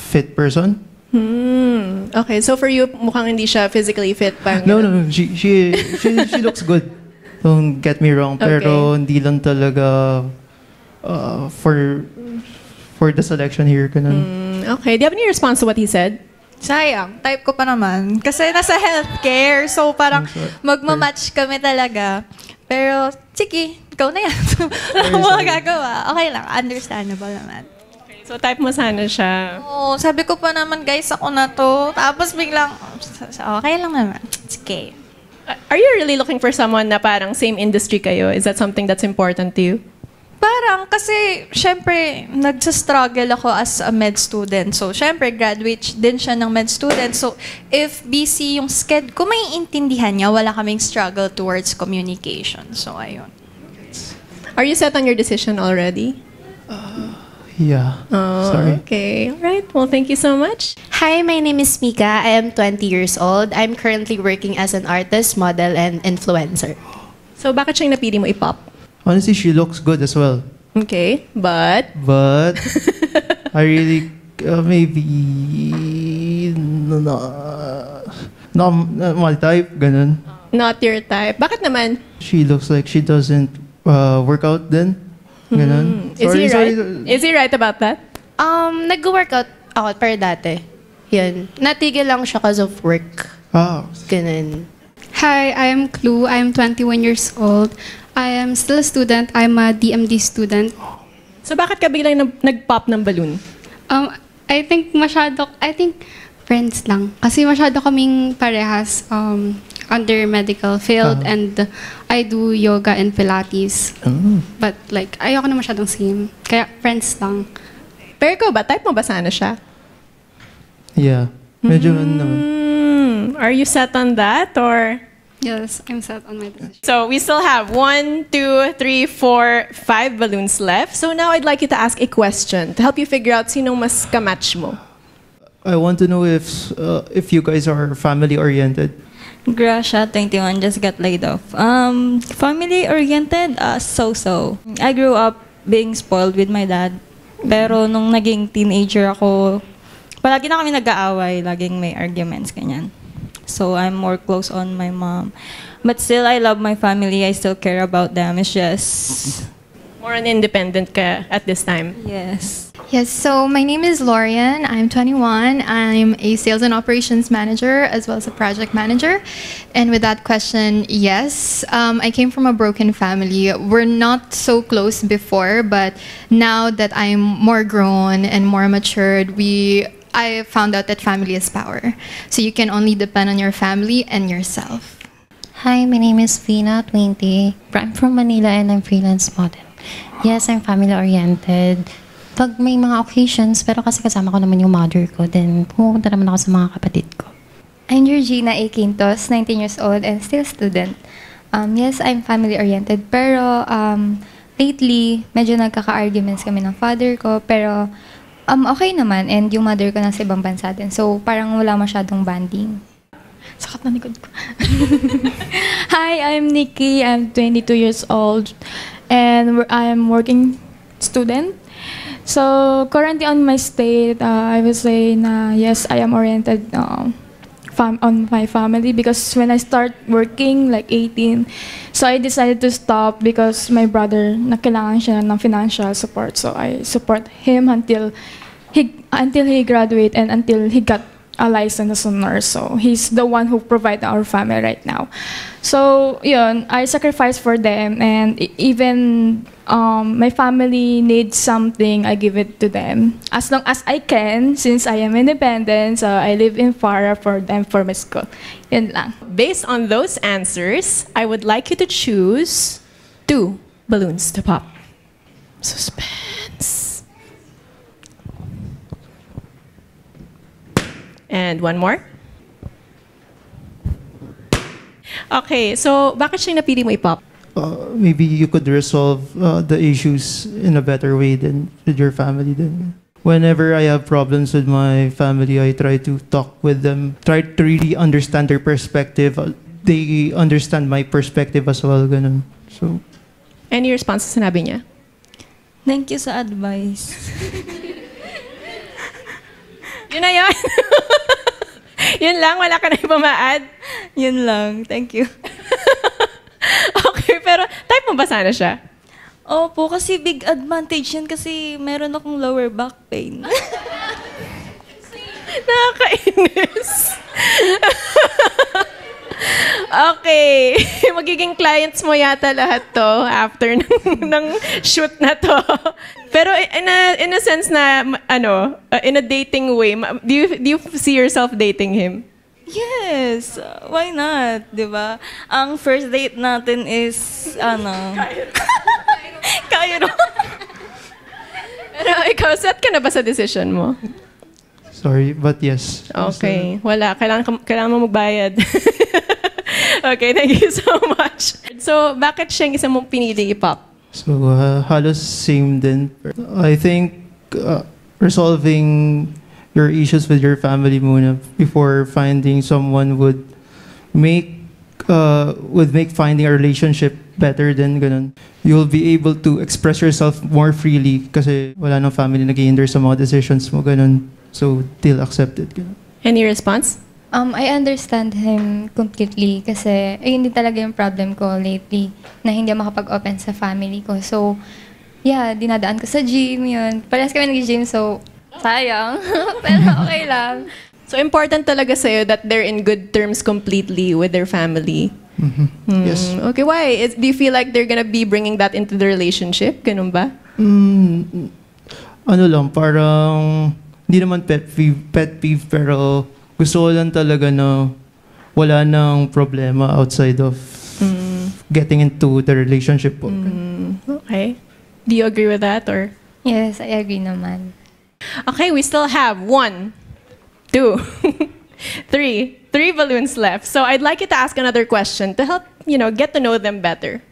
[SPEAKER 15] fit person.
[SPEAKER 1] Okay, so for you, mukhang hindi siya physically fit. Parang
[SPEAKER 15] No, she looks good. Don't get me wrong, pero hindi lang talaga for the selection here. Ganun.
[SPEAKER 1] Okay, do you have any response to what he said?
[SPEAKER 13] Sayang, type ko pa naman. Kasi nasa healthcare, so parang magmamatch kami talaga. Pero, sige, ikaw na yan. Wala mo magagawa. Okay lang, understandable naman.
[SPEAKER 1] Okay, so type mo sana siya.
[SPEAKER 13] Oo, sabi ko pa naman, guys, ako na to. Tapos biglang, okay lang naman. Sige.
[SPEAKER 1] Are you really looking for someone na parang same industry kayo? Is that something that's important to you?
[SPEAKER 13] Parang kasi, syempre, nagsastruggle ako as a med student. So, syempre, graduate din siya ng med student. So, if busy yung schedule, kung may intindihan niya, wala kaming struggle towards communication. So, ayun.
[SPEAKER 1] Are you set on your decision already?
[SPEAKER 15] Yeah.
[SPEAKER 1] Oh,
[SPEAKER 15] Sorry.
[SPEAKER 1] okay. All right. Well, thank you so much.
[SPEAKER 9] Hi, my name is Mika. I am 20 years old. I'm currently working as an artist, model, and influencer.
[SPEAKER 1] So, bakit siyang napili mo i-pop?
[SPEAKER 15] Honestly, she looks good as well.
[SPEAKER 1] Okay, but
[SPEAKER 15] I really maybe not my type. Ganun.
[SPEAKER 1] Not your type. Bakit naman?
[SPEAKER 15] She looks like she doesn't work out then. Ganun.
[SPEAKER 1] Is he right? Is he right about that?
[SPEAKER 9] Nag-workout ako pero dati. Yun. Natigil lang siya because of work. Ganun.
[SPEAKER 5] Hi, I am Clue. I am 21 years old. I am still a student. I'm a DMD student.
[SPEAKER 1] So bakit ka biglang nag-pop ng balloon?
[SPEAKER 5] I think friends lang. Kasi masyado kaming parehas under medical field and I do yoga and Pilates. But like, ayoko na masyadong same. Kaya friends lang.
[SPEAKER 1] Pero ikaw ba? Type mo ba sana siya?
[SPEAKER 15] Yeah. Medyo naman.
[SPEAKER 1] Are you set on that or?
[SPEAKER 5] Yes, I'm set on my decision.
[SPEAKER 1] So we still have 1, 2, 3, 4, 5 balloons left. So now I'd like you to ask a question to help you figure out sinong mas kamatch mo.
[SPEAKER 15] I want to know if you guys are family oriented.
[SPEAKER 12] Gracia, 21, just got laid off. Family-oriented, so-so. I grew up being spoiled with my dad. Pero nung naging teenager ako, palagi na kami nag-aaway, laging may arguments, ganyan. So I'm more close on my mom. But still, I love my family. I still care about them. It's just...
[SPEAKER 1] More an independent ka at this time.
[SPEAKER 12] Yes.
[SPEAKER 6] Yes, so my name is Lorian. I'm 21. I'm a sales and operations manager as well as a project manager. And with that question, yes, I came from a broken family. We're not so close before, but now that I'm more grown and more matured, I found out that family is power. So you can only depend on your family and yourself.
[SPEAKER 7] Hi, my name is Vina, 20. I'm from Manila and I'm freelance model. Yes, I'm family-oriented. Pag may mga occasions, pero kasi kasama ko naman yung mother ko, then pumupunta naman ako sa mga kapatid ko.
[SPEAKER 4] I'm Georgina A. Quintos, 19 years old and still student. Yes, I'm family-oriented, pero lately, medyo nagkaka-arguments kami ng father ko, pero okay naman, and yung mother ko nasa ibang bansa din. So, parang wala masyadong bonding.
[SPEAKER 10] Sakat na likod ko. Hi, I'm Nikki. I'm 22 years old. And I'm working student. So currently on my state, I would say na yes, I am oriented on my family because when I start working like 18, so I decided to stop because my brother kailangan siya ng financial support. So I support him until he graduate and until he got a license as a nurse. So he's the one who provides our family right now. So yun, I sacrifice for them, and even my family needs something, I give it to them as long as I can, since I am independent. So I live in Farah for them for my school. Yun lang.
[SPEAKER 1] Based on those answers, I would like you to choose 2 balloons to pop. Suspense. And 1 more. Okay, so bakit siya napili mo i-pop?
[SPEAKER 15] Maybe you could resolve the issues in a better way than with your family then. Whenever I have problems with my family, I try to talk with them, try to really understand their perspective. They understand my perspective as well, ganun. So,
[SPEAKER 1] any response sa sinabi niya?
[SPEAKER 12] Thank you sa advice.
[SPEAKER 1] Yun na yun. Yun lang, wala ka na iba ma-add?
[SPEAKER 12] Yun lang, thank you.
[SPEAKER 1] Okay, pero type mo ba sana siya?
[SPEAKER 12] Opo, kasi big advantage yan kasi meron akong lower back pain.
[SPEAKER 1] Nakakainis. Okay. Magiging clients mo yata lahat to after ng shoot na to. Pero in a sense na, in a dating way, do you see yourself dating him?
[SPEAKER 12] Yes. Why not? Diba? Ang first date natin is, Cairo.
[SPEAKER 1] Pero ikaw, set ka na ba sa decision mo?
[SPEAKER 15] sorry, but yes.
[SPEAKER 1] Okay. Wala. Kailangan mo magbayad. Okay, thank you so much. So, bakit siya yung isa mong pinili i-pop?
[SPEAKER 15] So, halos same din. I think resolving your issues with your family muna before finding someone would make finding a relationship better than ganun. You'll be able to express yourself more freely kasi wala nang family nag-hinder sa mga decisions mo, ganun. So, they'll accept it. Ganun.
[SPEAKER 1] Any response?
[SPEAKER 4] I understand him completely kasi ayun din talaga yung problem ko lately na hindi makapag-open sa family ko. So, yeah, dinadaan ko sa gym yun. Parehas kami nag-gym, so sayang. Pero okay lang.
[SPEAKER 1] So, important talaga sa'yo that they're in good terms completely with their family.
[SPEAKER 15] Mm-hmm. Yes.
[SPEAKER 1] Okay, why? Do you feel like they're gonna be bringing that into the relationship? Ganun ba?
[SPEAKER 15] Ano lang, parang hindi naman pet peeve, pero gusto ko lang talaga na wala nang problema outside of getting into the relationship po.
[SPEAKER 1] Okay. Do you agree with that or?
[SPEAKER 4] Yes, I agree naman.
[SPEAKER 1] Okay, we still have 1, 2, 3 balloons left. So I'd like you to ask another question to help, get to know them better.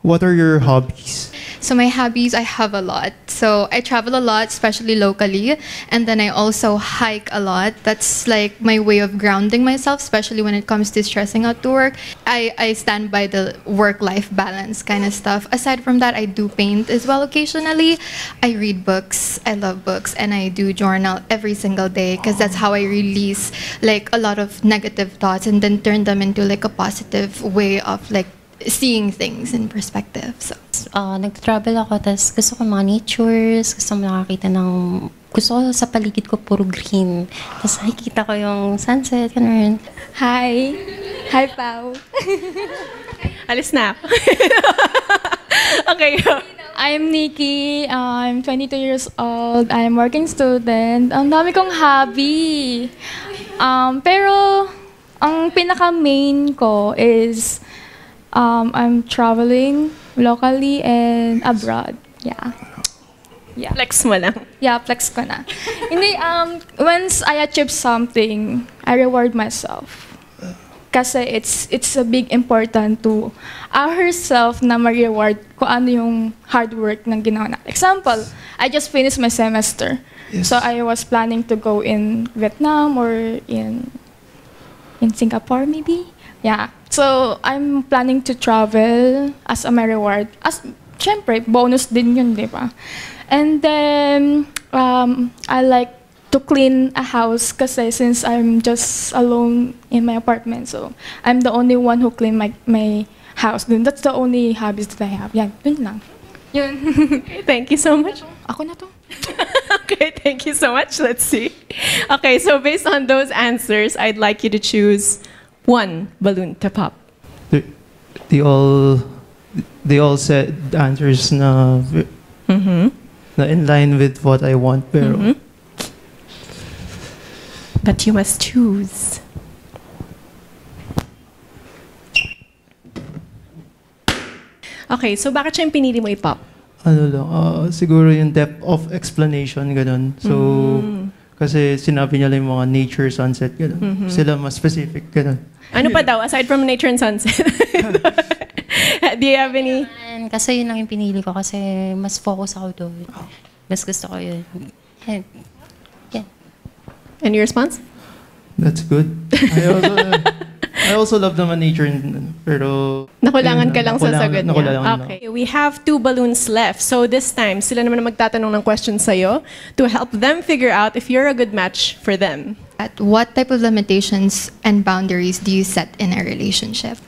[SPEAKER 15] what are your hobbies?
[SPEAKER 6] So my hobbies, I have a lot. So I travel a lot, especially locally, and then I also hike a lot. That's like my way of grounding myself, especially when it comes to stressing out to work. I stand by the work-life balance kind of stuff. Aside from that, I do paint as well occasionally. I read books. I love books, and I do journal every single day because that's how I release like a lot of negative thoughts and then turn them into like a positive way of like seeing things in perspective. So
[SPEAKER 7] Nag-travel ako, tapos gusto ko mga natures, gusto ko nakakita ng, gusto ko sa paligid ko puro green. Tapos nakikita ko yung sunset, ganun.
[SPEAKER 10] Hi! Hi, Pao!
[SPEAKER 1] Alis na. Okay, go.
[SPEAKER 10] I'm Nikki. I'm 22 years old. I'm working student. Ang dami kong hobby. Pero, ang pinaka-main ko is I'm traveling locally and abroad. Yeah. Yeah.
[SPEAKER 1] Flex mo lang.
[SPEAKER 10] Yeah, flex ko na. Hindi, once I achieve something, I reward myself. Kasi it's a big important to ourselves na ma-reward kung ano yung hard work ng ginawa natin. Example, I just finished my semester.
[SPEAKER 15] Yes.
[SPEAKER 10] So I was planning to go in Vietnam or in Singapore maybe. Yeah. So I'm planning to travel as my reward. As syempre, bonus din yun, di ba? And then I like to clean a house kasi since I'm just alone in my apartment, so I'm the only one who clean my house. Then that's the only hobbies that I have. Yan, yun lang. Yun.
[SPEAKER 1] Okay, thank you so much.
[SPEAKER 10] Ako na to.
[SPEAKER 1] Okay, thank you so much. Let's see. Okay, so based on those answers, I'd like you to choose one balloon to pop.
[SPEAKER 15] They all said answers na na in line with what I want, pero
[SPEAKER 1] but you must choose. Okay, so bakit siya yung pinili mo i-pop?
[SPEAKER 15] ano lang, siguro yung depth of explanation, ganun. So, kasi sinabi niya lang yung mga nature, sunset, ganun. Sila mas specific, ganun.
[SPEAKER 1] Ano pa daw, aside from nature and sunset? Do you have any?
[SPEAKER 7] Kasi yun lang yung pinili ko kasi mas focus ako doon. Mas gusto ko yun. Yeah.
[SPEAKER 1] And your response?
[SPEAKER 15] That's good. I also love naman nature, pero...
[SPEAKER 1] Nakulangan ka lang sa sagot niya.
[SPEAKER 15] Nakulangan
[SPEAKER 1] Okay, we have 2 balloons left. So this time, sila naman ang magtatanong ng questions sa'yo to help them figure out if you're a good match for them.
[SPEAKER 6] At what type of limitations and boundaries do you set in a relationship?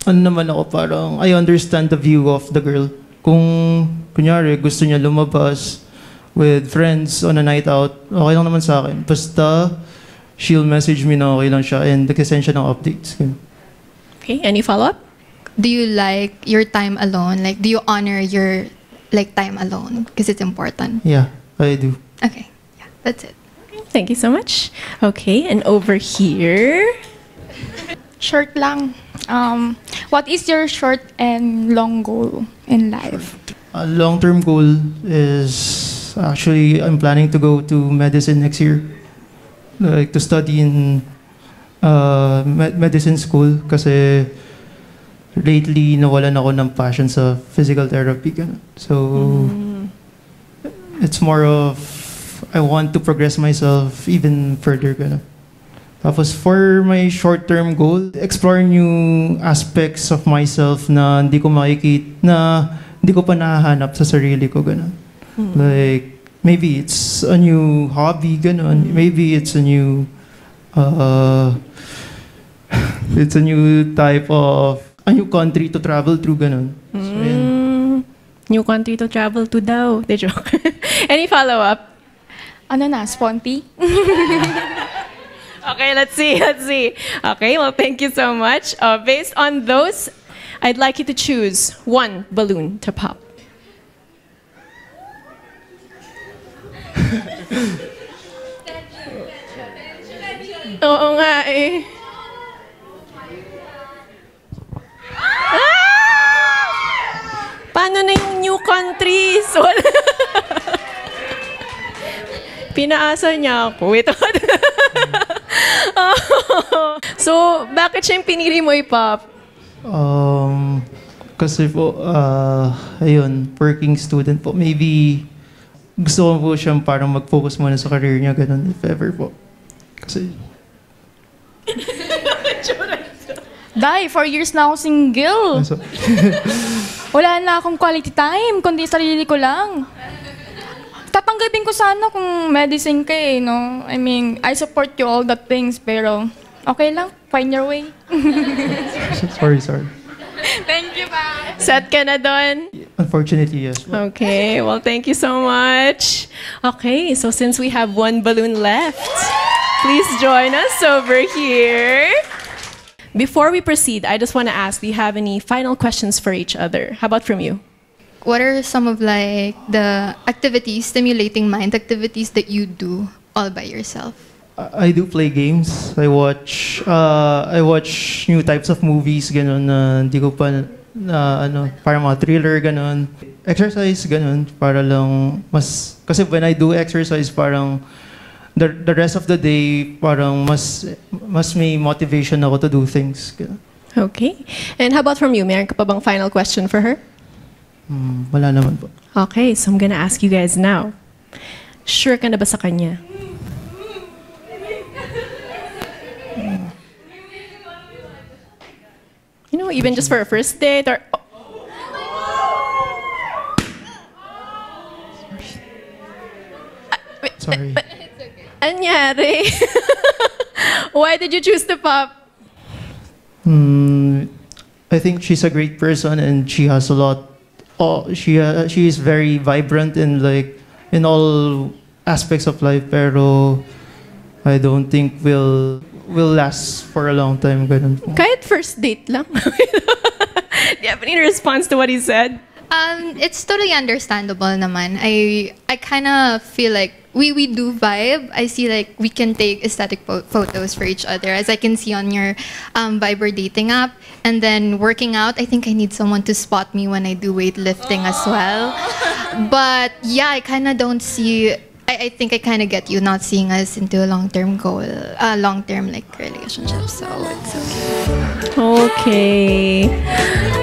[SPEAKER 15] Ano naman ako, parang I understand the view of the girl. Kung, kunyari, gusto niya lumabas with friends on a night out, okay lang naman sa akin. Basta, she'll message me na okay lang siya and nag-send siya ng updates.
[SPEAKER 1] Okay, any follow-up?
[SPEAKER 6] Do you like your time alone? Like, do you honor your time alone? Because it's important.
[SPEAKER 15] Yeah, I do.
[SPEAKER 6] Okay, yeah, that's it.
[SPEAKER 1] Thank you so much. Okay, and over here...
[SPEAKER 10] Short lang. What is your short and long goal in life?
[SPEAKER 15] A long-term goal is actually I'm planning to go to medicine next year. Like to study in medicine school kasi lately nawalan ako ng passion sa physical therapy. So it's more of I want to progress myself even further. Tapos for my short-term goal, explore new aspects of myself na hindi ko makikita, na hindi ko pa nahahanap sa sarili ko. Like, maybe it's a new hobby, ganun. Maybe it's a new type of, a new country to travel through, ganun. So,
[SPEAKER 1] new country to travel to daw. The joke. Any follow-up?
[SPEAKER 10] Ano na, sponty?
[SPEAKER 1] Okay, let's see. Okay, well, thank you so much. Based on those, I'd like you to choose one balloon to pop. Oo nga eh. Paano na yung new countries? Pinaasa niya ako. Wait.
[SPEAKER 15] Oh.
[SPEAKER 1] So, bakit siya yung pinili mo i-pop?
[SPEAKER 15] Kasi po, ayun, working student po. Maybe gusto ko po siyang parang mag-focus muna sa career niya, ganun, if ever po. Kasi...
[SPEAKER 10] Dai, 4 years na akong single. Wala na akong quality time, kundi sarili ko lang. Tatanggapin ko sana kung medicine ka eh, no? I mean, I support you all the things, pero okay lang, find your way.
[SPEAKER 15] Sorry.
[SPEAKER 10] Thank you, pa.
[SPEAKER 1] Set ka na doon?
[SPEAKER 15] Unfortunately, yes.
[SPEAKER 1] Okay, well, thank you so much. Okay, so since we have one balloon left, please join us over here. Before we proceed, I just want to ask, do you have any final questions for each other? How about from you?
[SPEAKER 6] What are some of like the activities, stimulating mind activities that you do all by yourself?
[SPEAKER 15] I do play games. I watch new types of movies, ganun, na hindi ko pa parang mga thriller, ganun. Exercise, ganun, para lang mas, kasi when I do exercise, parang the rest of the day, parang mas may motivation ako to do things. Ganun.
[SPEAKER 1] Okay. And how about from you? Meron ka pa bang final question for her?
[SPEAKER 15] Wala naman po.
[SPEAKER 1] Okay, so I'm gonna ask you guys now. Sure ka na ba sa kanya? You know, even just for a first date or...
[SPEAKER 15] Sorry.
[SPEAKER 1] Anyari? Why did you choose to pop?
[SPEAKER 15] I think she's a great person and she has a lot. She is very vibrant in all aspects of life. Pero I don't think will last for a long time. Ganun po.
[SPEAKER 1] Kahit first date lang. Do you have any response to what he said?
[SPEAKER 6] It's totally understandable naman. I kind of feel like we do vibe. I see like we can take aesthetic photos for each other, as I can see on your Viber dating app. And then working out, I think I need someone to spot me when I do weightlifting as well. But yeah, I kind of don't see... I think I kind of get you not seeing us into a long-term goal, long-term like relationship. So it's okay.
[SPEAKER 1] Okay.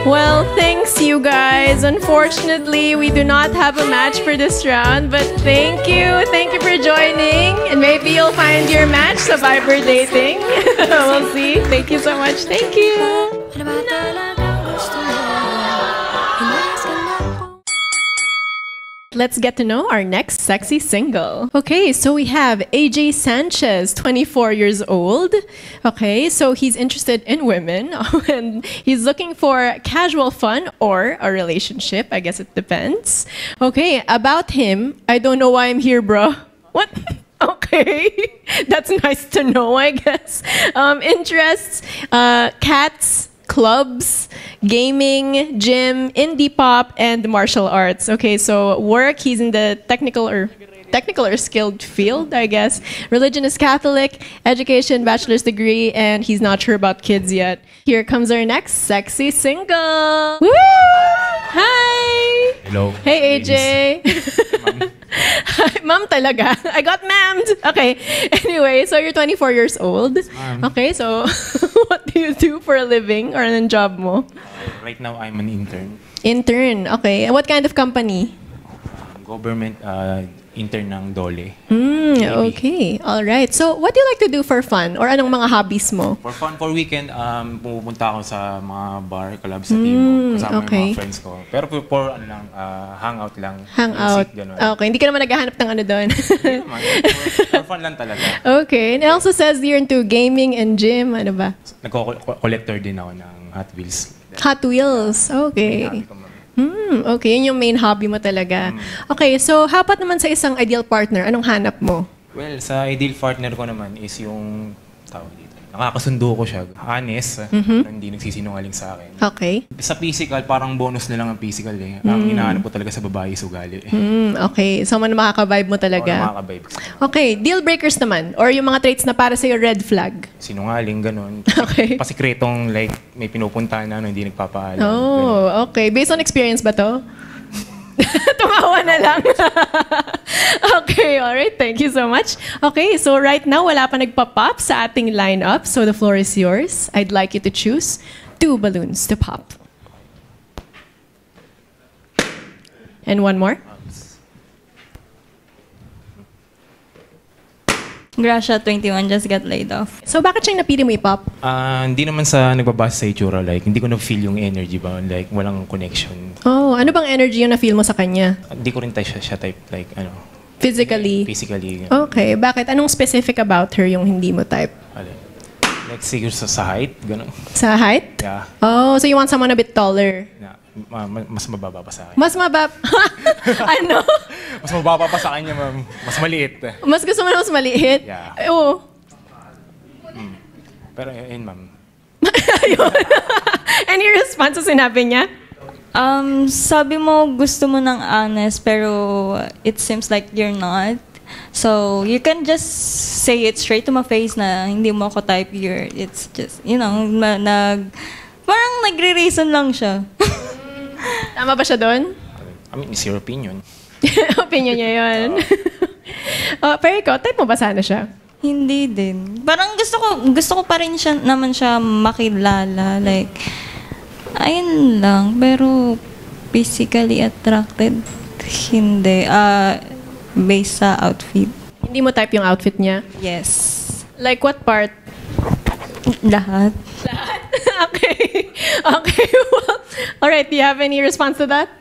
[SPEAKER 1] Well, thanks you guys. Unfortunately, we do not have a match for this round, but thank you. Thank you for joining. And maybe you'll find your match sa Viber dating. We'll see. Thank you so much. Thank you. Let's get to know our next sexy single. Okay, so we have AJ Sanchez, 24 years old. Okay, so he's interested in women and he's looking for casual fun or a relationship. I guess it depends. Okay, about him, I don't know why I'm here, bro. What? Okay, that's nice to know, I guess. Interests, cats, clubs, gaming, gym, indie pop, and martial arts. Okay, so work, he's in the technical or skilled field, I guess. Religion is Catholic, education, bachelor's degree, and he's not sure about kids yet. Here comes our next sexy single. Woo! Hi!
[SPEAKER 16] Hello.
[SPEAKER 1] Hey, AJ. Hi, ma'am talaga. I got mammed. Okay. Anyway, so you're 24 years old. Okay, so what do you do for a living or anong job mo?
[SPEAKER 16] Right now, I'm an intern.
[SPEAKER 1] Intern, okay. And what kind of company?
[SPEAKER 16] Government intern ng Dole.
[SPEAKER 1] Okay. All right. So, what do you like to do for fun? Or anong mga hobbies mo?
[SPEAKER 16] For fun, for weekend, pumupunta ako sa mga bar, club sa Timog. Kasama yung mga friends ko. Pero for hangout lang.
[SPEAKER 1] Hangout.
[SPEAKER 16] Music,
[SPEAKER 1] okay. Hindi ka naman naghahanap ng ano doon.
[SPEAKER 16] for fun lang talaga.
[SPEAKER 1] Okay. And it also says you're into gaming and gym. Ano ba?
[SPEAKER 16] Nagko-collector din ako ng Hot Wheels.
[SPEAKER 1] Hot Wheels. Okay. Okay, yun yung main hobby mo talaga. Okay, so how about naman sa isang ideal partner? Anong hanap mo?
[SPEAKER 16] Well, sa ideal partner ko naman is yung tawag dito. Nakakasundo ko siya. Honest, hindi nagsisinungaling sa akin.
[SPEAKER 1] Okay.
[SPEAKER 16] Sa physical, parang bonus na lang ang physical eh. Ang hinahanap ko talaga sa babae is ugali.
[SPEAKER 1] Okay, so makaka-vibe mo talaga.
[SPEAKER 16] Makaka-vibe.
[SPEAKER 1] Okay, deal breakers naman or yung mga traits na para sa'yo red flag?
[SPEAKER 16] Sinungaling, ganun.
[SPEAKER 1] Okay.
[SPEAKER 16] Pasikretong like may pinupuntahan na hindi nagpapaalam.
[SPEAKER 1] Oh, okay. Based on experience ba to? Tumawa na lang. Okay, alright. Thank you so much. Okay, so right now, wala pa nagpa-pop sa ating lineup. So the floor is yours. I'd like you to choose 2 balloons to pop. And one more.
[SPEAKER 12] Gracia, 21, just got laid off.
[SPEAKER 1] So bakit siyang napili mo i-pop?
[SPEAKER 16] Hindi naman sa nagbabase sa itsura. Like, hindi ko na-feel yung energy ba? Like, walang connection.
[SPEAKER 1] Oh, ano bang energy yung na-feel mo sa kanya?
[SPEAKER 16] Hindi ko rin siya type, like,
[SPEAKER 1] Physically?
[SPEAKER 16] Physically.
[SPEAKER 1] Okay. Bakit? Anong specific about her yung hindi mo type?
[SPEAKER 16] Like, siguro sa height, gano'n.
[SPEAKER 1] Sa height?
[SPEAKER 16] Yeah.
[SPEAKER 1] Oh, so you want someone a bit taller?
[SPEAKER 16] Mas mababa pa sa akin.
[SPEAKER 1] Mas ano?
[SPEAKER 16] Mas mababa pa sa kanya, ma'am. Mas maliit.
[SPEAKER 1] Mas gusto mo na mas maliit?
[SPEAKER 16] Yeah.
[SPEAKER 1] Oo.
[SPEAKER 16] Pero yun, ma'am.
[SPEAKER 1] Any response sa sinabi niya?
[SPEAKER 12] Sabi mo gusto mo ng honest, pero it seems like you're not. So, you can just say it straight to my face na hindi mo ako type. It's just, parang nagre-reason lang siya.
[SPEAKER 1] Tama ba siya doon?
[SPEAKER 16] I mean, it's your opinion.
[SPEAKER 1] Opinion niya yun. Pero ikaw, type mo ba sana siya?
[SPEAKER 12] Hindi din. Parang gusto ko pa rin naman siya makilala. Like, ayun lang. Pero, physically attracted, hindi. Based sa outfit.
[SPEAKER 1] Hindi mo type yung outfit niya?
[SPEAKER 12] Yes.
[SPEAKER 1] Like what part?
[SPEAKER 12] Lahat.
[SPEAKER 1] Okay. Okay. Well, alright, do you have any response to that?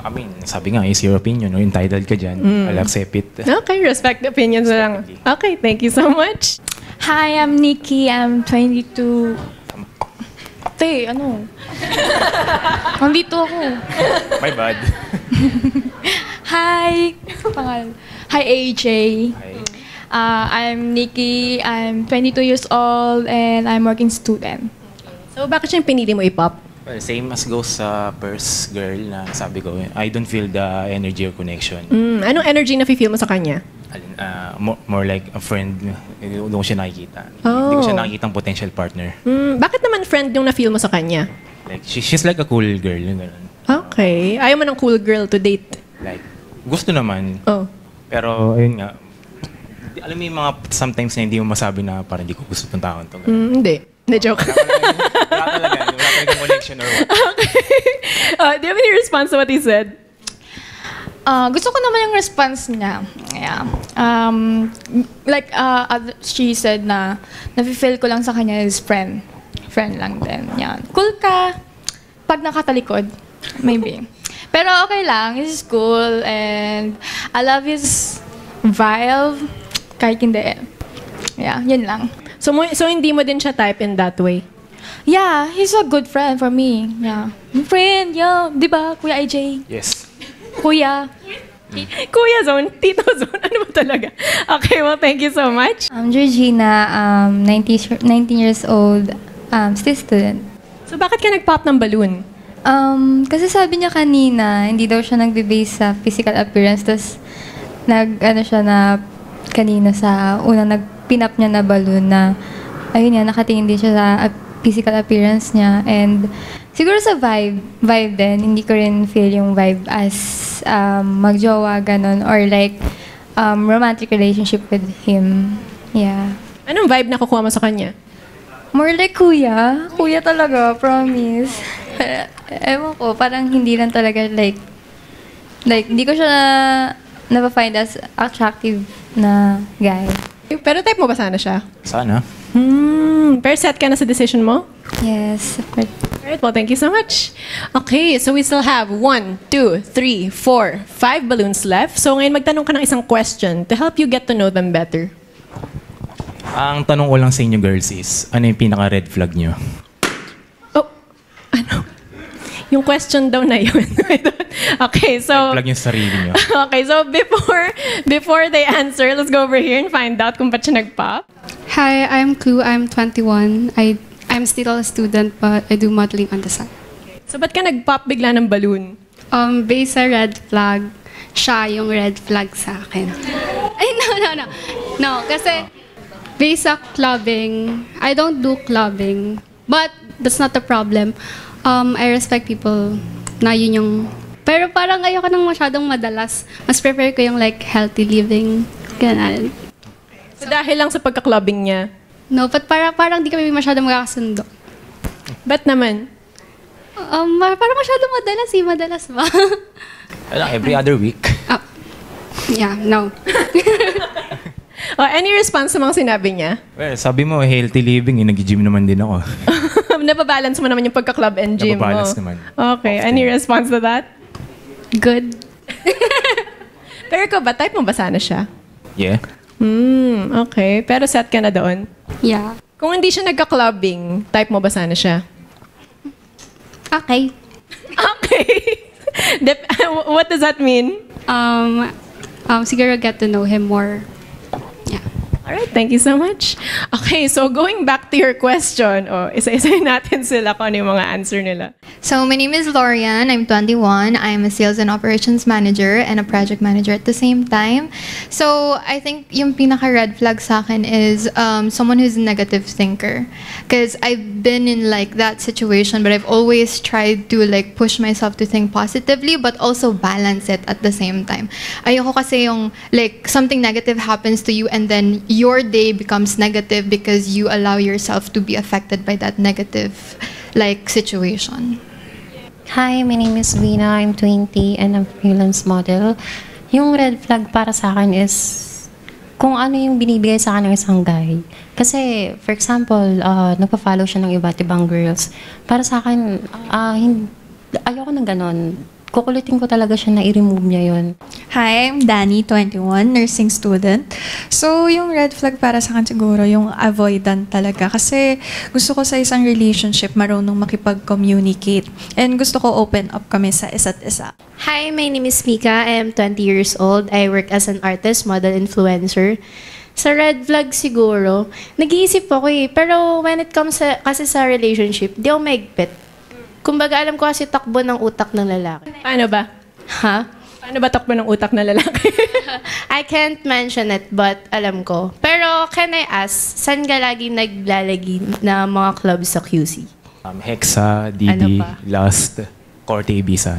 [SPEAKER 16] I mean, sabi nga, it's your opinion. No? Entitled ka dyan. I'll accept it.
[SPEAKER 1] Okay, respect the opinions lang. Okay, thank you so much.
[SPEAKER 10] Hi, I'm Nikki. I'm 22. Nandito ako.
[SPEAKER 16] My bad.
[SPEAKER 10] Hi. Hi, AJ. I'm Nikki. I'm 22 years old and I'm working student.
[SPEAKER 1] So, bakit siyang pinili mo i-pop?
[SPEAKER 16] Well, same as goes sa first girl na sabi ko, I don't feel the energy or connection.
[SPEAKER 1] Anong energy na feel mo sa kanya?
[SPEAKER 16] More like a friend. Doon ko siya nakikita.
[SPEAKER 1] Oh.
[SPEAKER 16] Hindi ko siya nakikita ang potential partner.
[SPEAKER 1] Bakit naman friend yung na-feel mo sa kanya?
[SPEAKER 16] Like, she's like a cool girl. Ganun.
[SPEAKER 1] Okay. Ayaw mo ng cool girl to date?
[SPEAKER 16] Like, gusto naman.
[SPEAKER 1] Oh.
[SPEAKER 16] Pero, ayun nga. Alam mo yung mga sometimes na hindi mo masabi na parang hindi ko gusto itong taon to.
[SPEAKER 1] Hindi. Hindi, joke.
[SPEAKER 16] Wala talaga connection or what.
[SPEAKER 1] Okay. Do you have any response to what he said?
[SPEAKER 10] Gusto ko naman yung response niya. Yeah. She said na nafe-feel ko lang sa kanya is friend. Friend lang din. Yan. Cool ka pag nakatalikod. Maybe. Pero okay lang. He's cool and I love his vibe. Kahit hindi. Yeah, yun lang.
[SPEAKER 1] So hindi mo din siya type in that way?
[SPEAKER 10] Yeah, he's a good friend for me. Yeah. Friend, yeah. Di ba, Kuya IJ?
[SPEAKER 16] Yes.
[SPEAKER 10] Kuya.
[SPEAKER 1] Kuya zone, tito zone, ano ba talaga? Okay, well, thank you so much.
[SPEAKER 4] I'm Georgina, 19 years old, still student.
[SPEAKER 1] So bakit ka nag-pop ng balloon?
[SPEAKER 4] Kasi sabi niya kanina, hindi daw siya nagbe-base sa physical appearance, tapos siya na kanina sa unang nagpinap niya na balloon na, ayun nga, nakatingin din siya sa physical appearance niya, and siguro sa vibe din, hindi ko rin feel yung vibe as magjowa, ganon, or like romantic relationship with him. Yeah.
[SPEAKER 1] Anong vibe na kukuha mo sa kanya?
[SPEAKER 4] More like kuya. Kuya talaga, promise. Ewan ko, parang hindi lang talaga like hindi ko siya na-find as attractive na guy.
[SPEAKER 1] Pero type mo ba sana siya?
[SPEAKER 16] Sana.
[SPEAKER 1] Pero set ka na sa decision mo?
[SPEAKER 4] Yes.
[SPEAKER 1] Alright, well, thank you so much. Okay, so we still have 1, 2, 3, 4, 5 balloons left. So ngayon magtanong ka ng isang question to help you get to know them better.
[SPEAKER 16] Ang tanong ko lang sa inyo girls is, ano yung pinaka-red flag nyo?
[SPEAKER 1] Yung question daw na yun. Okay, so...
[SPEAKER 16] Red flag yung sarili nyo.
[SPEAKER 1] Okay, so before they answer, let's go over here and find out kung ba't siya nag-pop.
[SPEAKER 5] Hi, I'm Clue. I'm 21. I'm still a student, but I do modeling on the side.
[SPEAKER 1] So ba't ka nag-pop bigla ng balloon?
[SPEAKER 5] Based sa red flag, siya yung red flag sa akin. Ay, no. No, kasi based sa clubbing, I don't do clubbing. But that's not the problem. I respect people na yun yung... Pero parang ayoko nang masyadong madalas. Mas prefer ko yung like healthy living. Ganun.
[SPEAKER 1] So dahil lang sa pagka-clubbing niya?
[SPEAKER 5] No, but parang di kami masyadong magkakasundo.
[SPEAKER 1] Ba't naman?
[SPEAKER 5] Parang masyadong madalas ba?
[SPEAKER 16] Every other week.
[SPEAKER 5] Yeah, no.
[SPEAKER 1] Any response sa mga sinabi niya?
[SPEAKER 16] Well, sabi mo, healthy living, nag-gym naman din ako.
[SPEAKER 1] Napabalance mo naman yung pagka-club and gym mo.
[SPEAKER 16] Napabalance naman.
[SPEAKER 1] Okay, any response to that?
[SPEAKER 5] Good.
[SPEAKER 1] Pero ikaw ba, type mo ba sana siya?
[SPEAKER 16] Yeah.
[SPEAKER 1] Okay. Pero set ka na doon?
[SPEAKER 5] Yeah.
[SPEAKER 1] Kung hindi siya nagka-clubbing, type mo ba sana siya?
[SPEAKER 5] Okay.
[SPEAKER 1] Okay. What does that mean?
[SPEAKER 5] Siguro get to know him more.
[SPEAKER 1] All right, thank you so much. Okay, so going back to your question, isa-isahin natin sila kung ano yung mga answer nila.
[SPEAKER 6] So my name is Lorian. I'm 21. I'm a sales and operations manager and a project manager at the same time. So I think yung pinaka red flag sa akin is someone who's a negative thinker. Because I've been in like that situation, but I've always tried to like push myself to think positively, but also balance it at the same time. Ayoko kasi yung like something negative happens to you and then your day becomes negative because you allow yourself to be affected by that negative like situation.
[SPEAKER 7] Hi, my name is Vina. I'm 20 and I'm a freelance model. Yung red flag para sa akin is kung ano yung binibigay sa akin ng isang guy. Kasi, for example, nagpa-follow siya ng iba't ibang girls. Para sa akin, ayoko ng ganon. Kukulitin ko talaga siya na i-remove niya yun.
[SPEAKER 13] Hi, I'm Danny, 21, nursing student. So, yung red flag para sa akin siguro, yung avoidant talaga. Kasi gusto ko sa isang relationship marunong makipag-communicate. And gusto ko open up kami sa isa't isa.
[SPEAKER 9] Hi, my name is Mika. I am 20 years old. I work as an artist, model, influencer. Sa red flag siguro, nag-iisip ako pero when it comes kasi sa relationship, di ako maigpit. Kumbaga, alam ko kasi takbo ng utak ng lalaki.
[SPEAKER 1] Paano ba?
[SPEAKER 9] Ha?
[SPEAKER 1] Paano ba takbo ng utak ng lalaki?
[SPEAKER 9] I can't mention it, but alam ko. Pero, can I ask, saan ka lagi naglalagi na mga clubs sa QC?
[SPEAKER 16] Hexa, DD, Lust, Corte, Ibiza.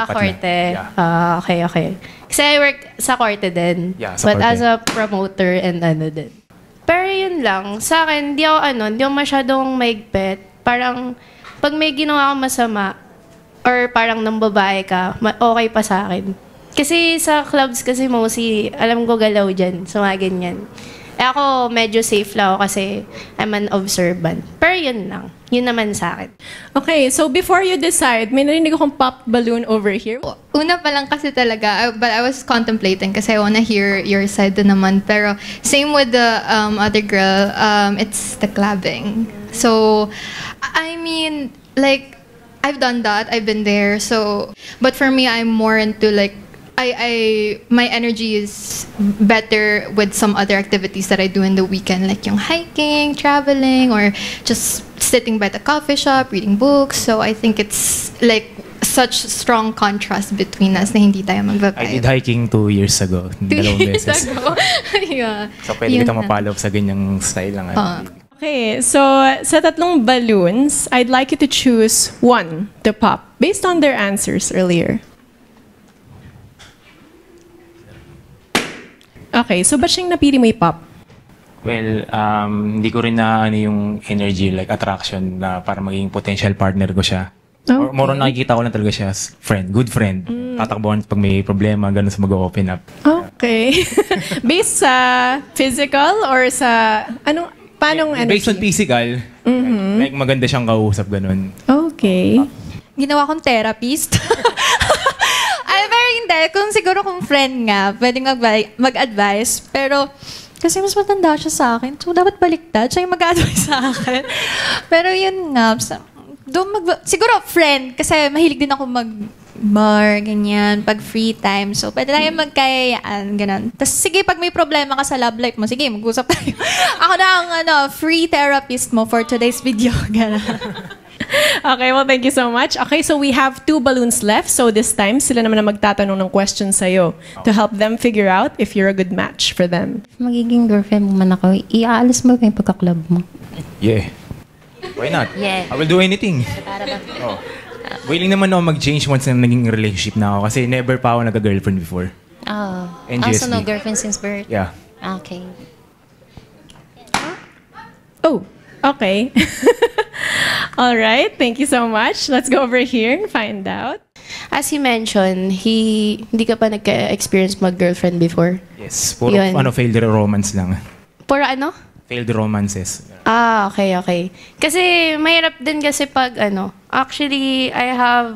[SPEAKER 9] Corte.
[SPEAKER 16] Yeah.
[SPEAKER 9] Okay. Kasi I work sa Corte din.
[SPEAKER 16] Yeah, sa
[SPEAKER 9] but
[SPEAKER 16] Corte.
[SPEAKER 9] as a promoter and din. Pero yun lang, sa akin, di ako masyadong maigpit. Parang, pag may ginawa kang masama, or parang nang babae ka, okay pa sa akin. Kasi sa clubs kasi mostly, alam ko galaw dyan, sa mga ganyan. Ako, medyo safe lang ako kasi I'm an observant. Pero yun lang. Yun naman sa akin.
[SPEAKER 1] Okay, so before you decide, may narinig akong pop balloon over here.
[SPEAKER 6] Una pa lang kasi talaga, but I was contemplating kasi I wanna hear your side din naman. Pero same with the other girl, it's the clubbing. So, I mean, like, I've done that. I've been there. So, but for me, I'm more into like, my energy is better with some other activities that I do in the weekend, like yung hiking, traveling, or just sitting by the coffee shop, reading books. So I think it's like such strong contrast between us na hindi tayo magbabayo.
[SPEAKER 16] I did hiking 2 years ago.
[SPEAKER 6] 2 years
[SPEAKER 16] beses.
[SPEAKER 6] ago. Yeah.
[SPEAKER 16] So pwede kita mapalo sa ganyang style lang.
[SPEAKER 1] Okay, so sa tatlong balloons, I'd like you to choose one to pop based on their answers earlier. Okay, so ba't siyang napili mo i-pop?
[SPEAKER 16] Well, hindi ko rin na yung energy, like attraction na para maging potential partner ko siya.
[SPEAKER 1] Okay.
[SPEAKER 16] Or more on nakikita ko lang talaga siya as friend, good friend. Tatakbuhan pag may problema, ganun sa mag-open up.
[SPEAKER 1] Okay. Based sa physical or sa, paanong energy?
[SPEAKER 16] Based on physical, like maganda siyang kausap, ganun.
[SPEAKER 1] Okay.
[SPEAKER 13] Ginawa kong therapist. Pero hindi. Kung friend nga, pwedeng mag-advise. Pero, kasi mas matanda siya sa akin. So, dapat baliktad. Siya yung mag-advise sa akin. Pero yun nga. Siguro friend. Kasi mahilig din ako mag-bar, ganyan. Pag free time. So, pwede lang yung magkayayaan, ganun. Tapos, sige, pag may problema ka sa love life mo, sige, mag-usap tayo. Ako na ang free therapist mo for today's video. Ganun.
[SPEAKER 1] Okay, well, thank you so much. Okay, so we have 2 balloons left. So this time, sila naman ang magtatanong ng questions sa'yo to help them figure out if you're a good match for them.
[SPEAKER 7] Magiging girlfriend mo man ako, iaalis mo ba yung pagka-club mo?
[SPEAKER 16] Yeah. Why not?
[SPEAKER 7] Yeah.
[SPEAKER 16] I will do anything. Willing naman ako mag-change once na naging relationship na ako kasi never pa ako nagka-girlfriend before.
[SPEAKER 7] Also no girlfriend since birth?
[SPEAKER 16] Yeah.
[SPEAKER 7] Okay.
[SPEAKER 1] Oh, okay. All right, thank you so much. Let's go over here and find out.
[SPEAKER 9] As he mentioned, hindi ka pa nagka-experience mag-girlfriend before?
[SPEAKER 16] Yes, puro failed romance lang.
[SPEAKER 9] Puro ano?
[SPEAKER 16] Failed romances.
[SPEAKER 9] Okay. Kasi mahirap din kasi pag actually I have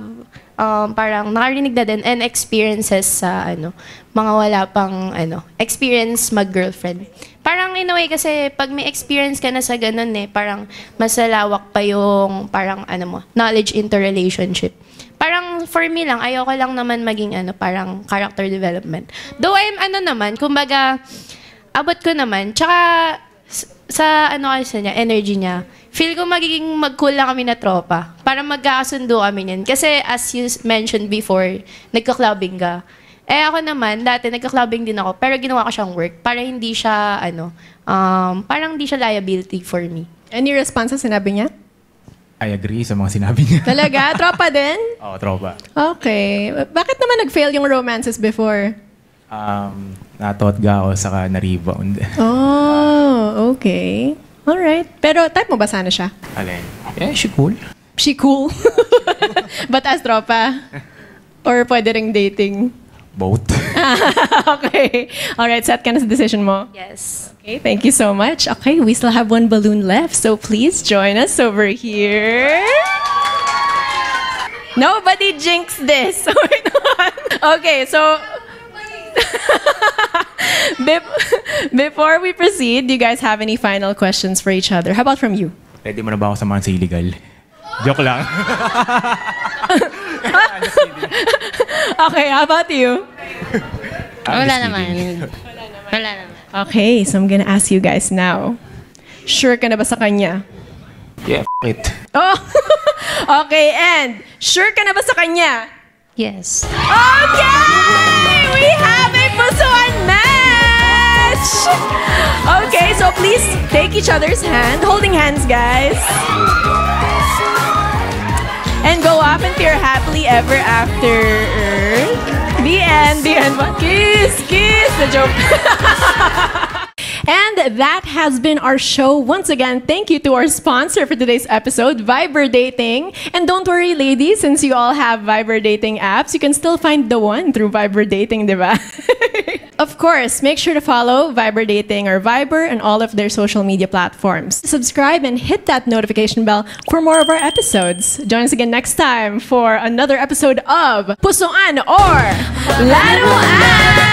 [SPEAKER 9] parang nakarinig na din and experiences sa mga wala pang experience mag-girlfriend. Parang in a way kasi pag may experience ka na sa ganun parang mas lalawak pa yung parang knowledge into relationship. Parang for me lang, ayoko lang naman maging parang character development. Though I'm naman, kumbaga, abot ko naman, tsaka sa kasi niya, energy niya, feel ko magiging mag-cool lang kami na tropa. Para magkakasundo kami niyan. Kasi as you mentioned before, nagka-clubbing ka. Ako naman, dati nagka-clubbing din ako, pero ginawa ko siyang work para hindi siya, parang hindi siya liability for me.
[SPEAKER 1] Any response sa sinabi niya?
[SPEAKER 16] I agree sa mga sinabi niya.
[SPEAKER 1] Talaga? Tropa din?
[SPEAKER 16] Oo, tropa.
[SPEAKER 1] Okay. Bakit naman nag-fail yung romances before?
[SPEAKER 16] Natotga ako, saka na-rebound.
[SPEAKER 1] Oh, okay. Alright. Pero type mo ba sana siya?
[SPEAKER 16] Alin? Yeah, she cool.
[SPEAKER 1] She cool? But as tropa? Or pwede ring dating?
[SPEAKER 16] Both.
[SPEAKER 1] Okay. Alright, set ka na sa decision mo?
[SPEAKER 9] Yes.
[SPEAKER 1] Okay, thank you so much. Okay, we still have one balloon left, so please join us over here. Nobody jinx this. Okay, so before we proceed, do you guys have any final questions for each other? How about from you?
[SPEAKER 16] Ready mo na ba ako samahan sa illegal? Joke lang.
[SPEAKER 1] Okay, how about you?
[SPEAKER 7] Wala naman. Wala naman.
[SPEAKER 1] Okay, so I'm gonna ask you guys now. Sure ka na ba sa kanya?
[SPEAKER 16] Yeah, it.
[SPEAKER 1] Oh! Okay, and sure ka na ba sa kanya?
[SPEAKER 7] Yes.
[SPEAKER 1] Okay! We have a pusuan match! Okay, so please take each other's hand. Holding hands, guys. And go up and peer happily ever after. The end. The end. Kiss, kiss. The joke. And that has been our show. Once again, thank you to our sponsor for today's episode, Viber Dating. And don't worry, ladies, since you all have Viber Dating apps, you can still find the one through Viber Dating, diba? Of course, make sure to follow Viber Dating or Viber on all of their social media platforms. Subscribe and hit that notification bell for more of our episodes. Join us again next time for another episode of Pusuan or Laruan!